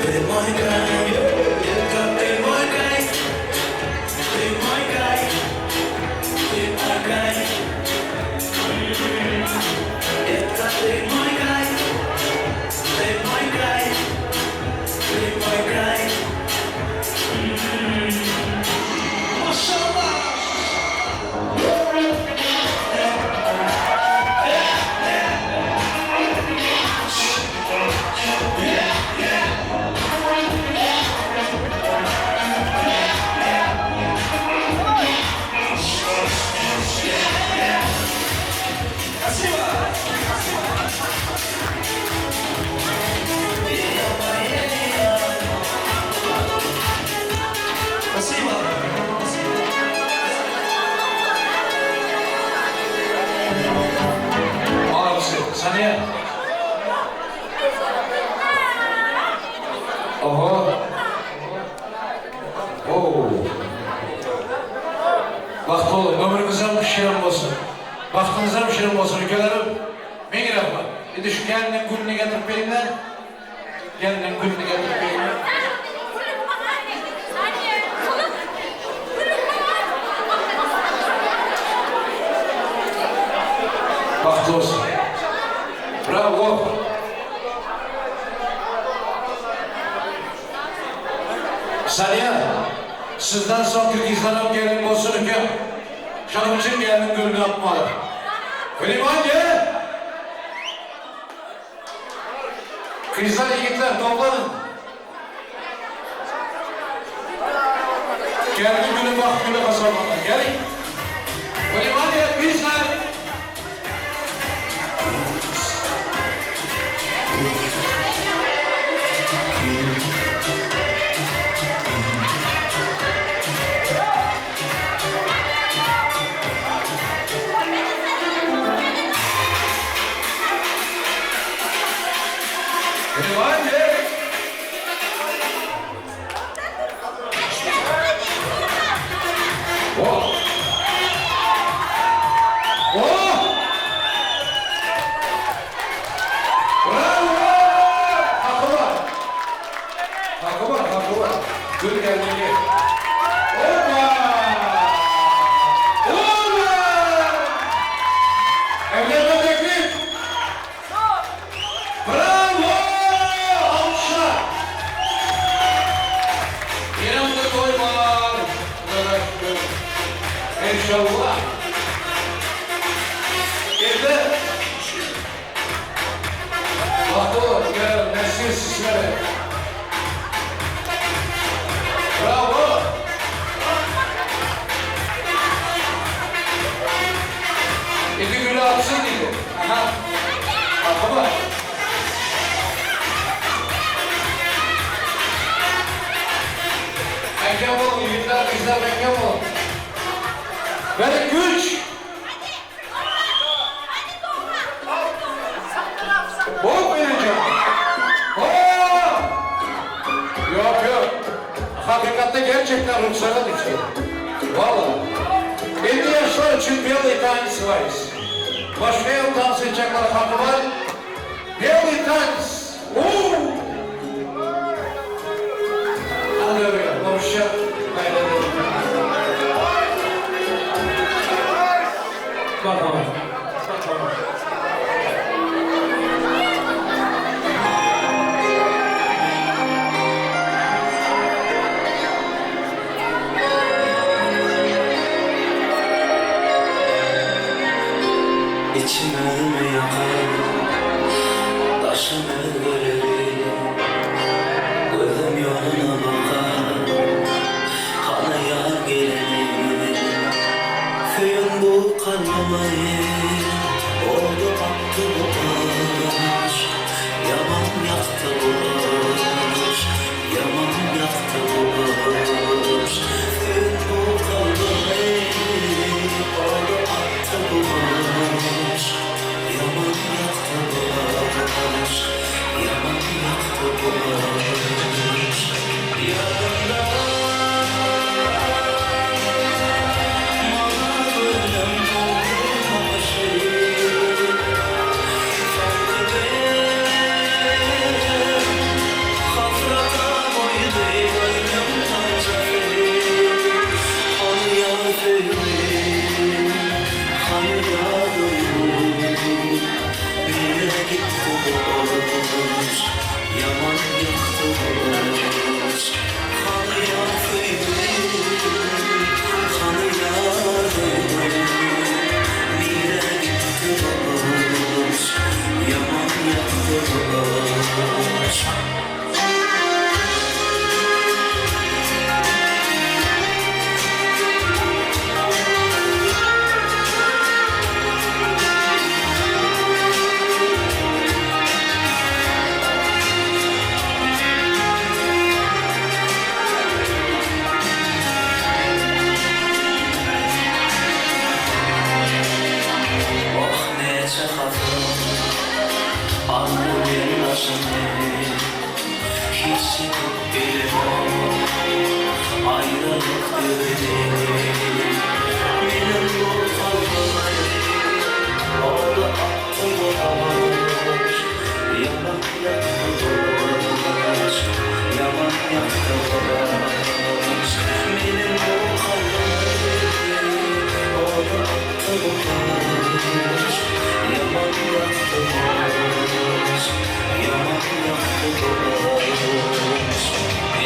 Ты мой кайф, детка, ты мой кайф. Ты мой кайф, ты мой кайф. Детка, ты мой кайф. Ты мой кайф, ты мой кайф. Машаллах. Saniye. Oho. Oo. Vakti olun. Ömrünüzden şirin olsun. Vaktinizden şirin olsun. Ülkelerim. Meni rahmat. Şimdi şu gelinin gülünü getirip beyinler. Gelinin gülünü getirip beyinler. Vakti olsun. Bravo. Saniye, sizden son Kırgızlar'a gelin olsun ki şunun için gelin gülünü yapmalı. Öyle mi anne? Kızlar, yiğitler toplanın. Gelin gülü bak gülü kazanmalı. Gelin. Öyle mi anne? Kızlar. Gül gelmeli. Hoppa! Hoppa! Evlenme teklif. Bravo! Alkışlar. Yanımda toy var. İnşallah. hayatta gerçekten ruhsara düşüyor. Vallahi. 50 yaşlar için bir yıl tanesi varız. Başka yıl dans edecekler hakkı var. Bir yıl tanesi. Hadi öyle. Konuşacak. Bakalım. İçime mi yakar, taşımı verir, gözüm yoluna bakar, kanaya gelir. Köyün bu kalmayı, oldu attı bu taş, yaman yaktı bu taş, yaman yaktı bu taş. Köyün bu kalmayı, oldu attı bu taş, yaman yaktı bu taş, yaman yaktı bu taş.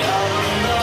Yanında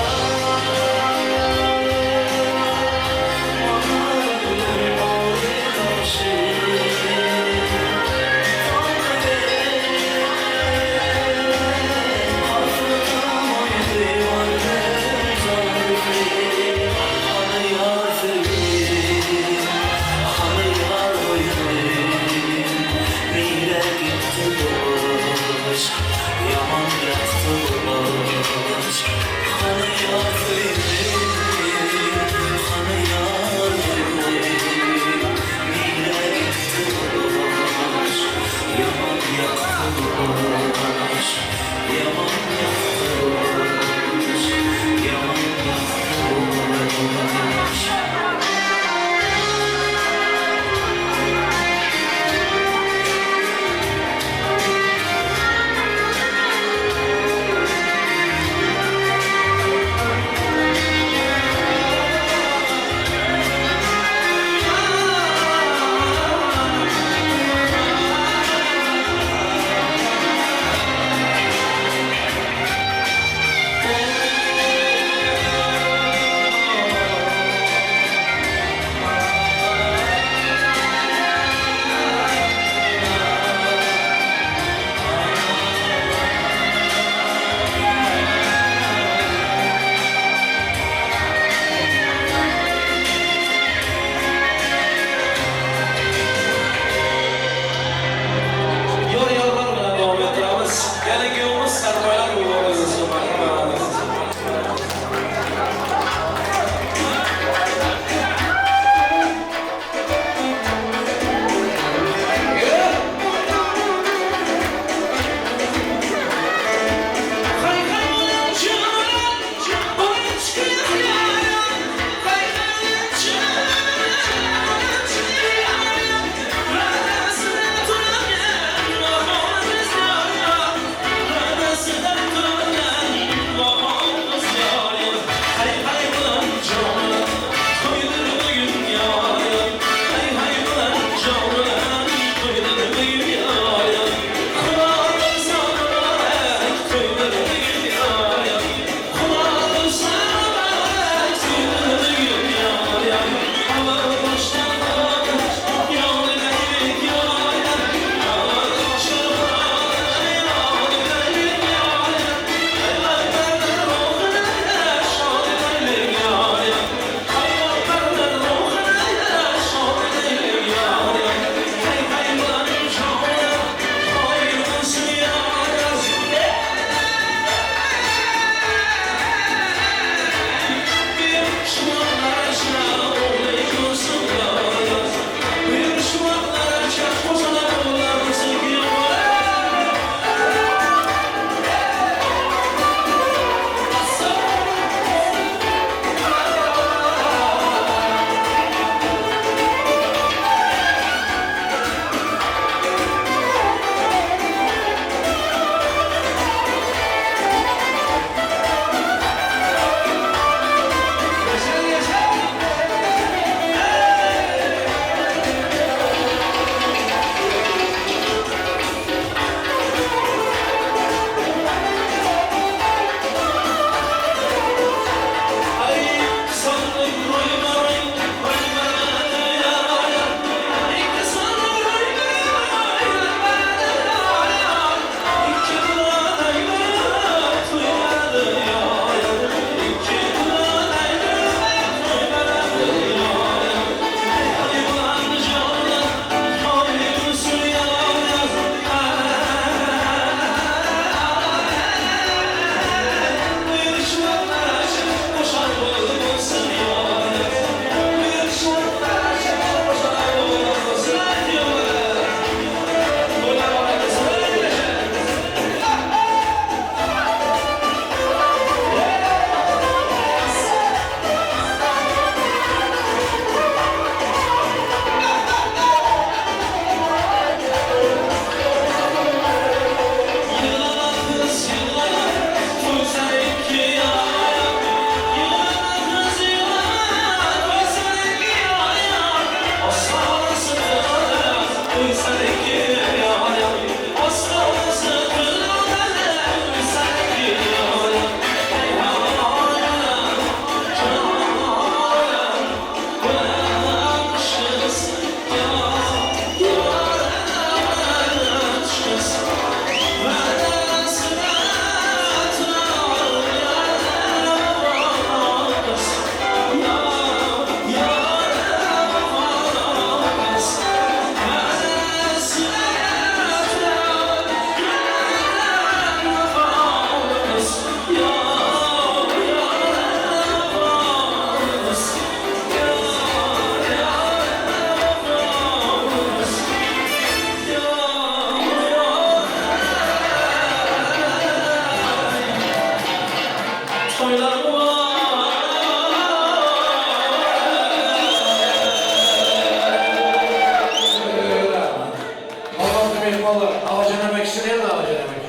mehmanlar. Ağacan emekçisi nerede ağacan emek?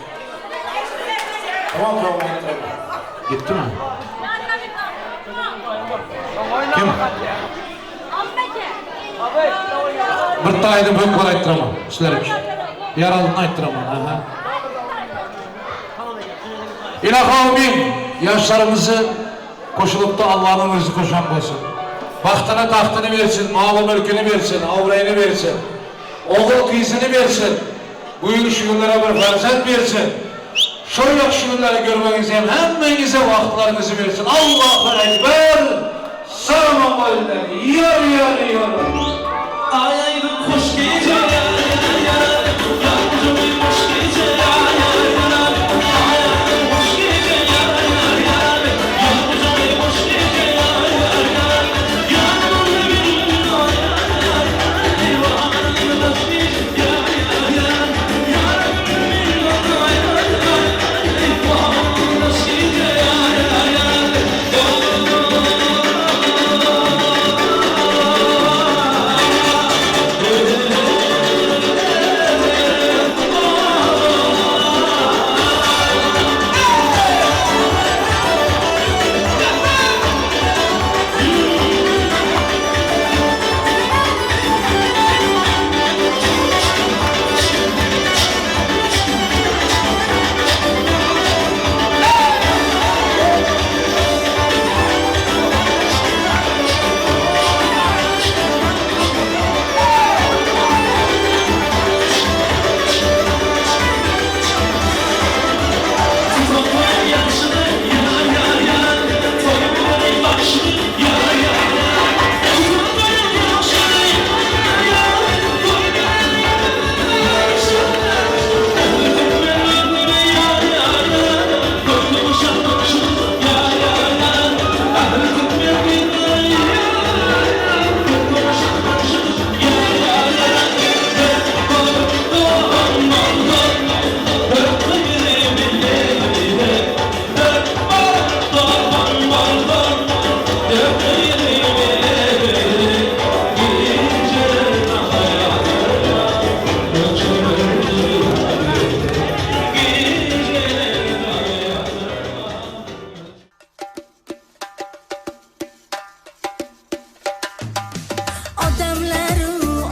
Tamam gitti. Gitti mi? Kim? Bir taydı büyük var ayttıramam. Sizler için. Yaralını ayttıramam. İlahi yaşlarımızı koşulup da Allah'ın rızkı koşan olsun. Bahtına tahtını versin, malı mülkünü versin, avrayını versin. Oğul kızını versin. Bu yıl şu günlere bir ferzat versin. Şu yakşı günleri görmenize hemmenize vaktlarınızı versin. Allahu Ekber. Selamun aleyküm. Yar yar yar. Ay ay hoş gece ya ya ya. Yavrum hoş gece ya ya ya. Ay ay hoş gece ya ya ya. Yavrum hoş gece ya ya ya. Yavrum benim ay ay ay. Eyvah hoş gece ya ya ya. Yavrum benim ay ay ay. Eyvah hoş gece ya ya ya.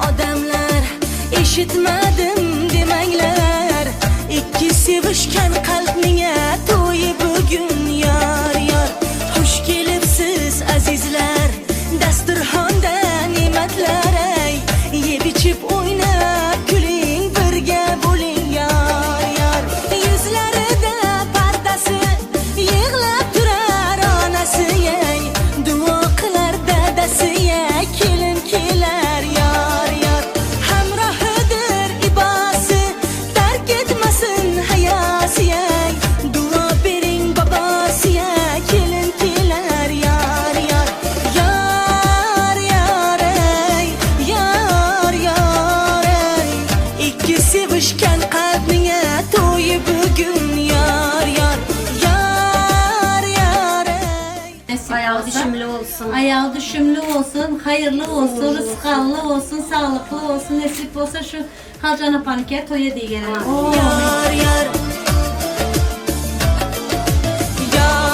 Odamlar eshitmadim demanglar. Ikki sevishgan qalbniga to'yi bugun yor yor. Xush kelibsiz azizlar, dasturxonda ne'matlar ay. Yeb ichib o'ynab kuling, birga bo'ling yor yor. Yuzlarida pardasi, yig'lab turar onasi ay. Duo qilar dadasi ay, kelin kelar yor yor. Hamrohidir ibosi, tark etmasin hayosi ay. Duo bering bobosi ay, kelin kelar yor yor. Yor yor ay, yor yor ay. Ikki sevishgan qalbniga to'yi bugun yor yor. Yor yor ay. Ayağı düşümlü olsun. Ayağı düşümlü olsun, hayırlı olsun, rızkanlı olsun, sağlıklı olsun, nasip olsa şu Halcan Apanike toya diye gelelim. Yar yar. Yar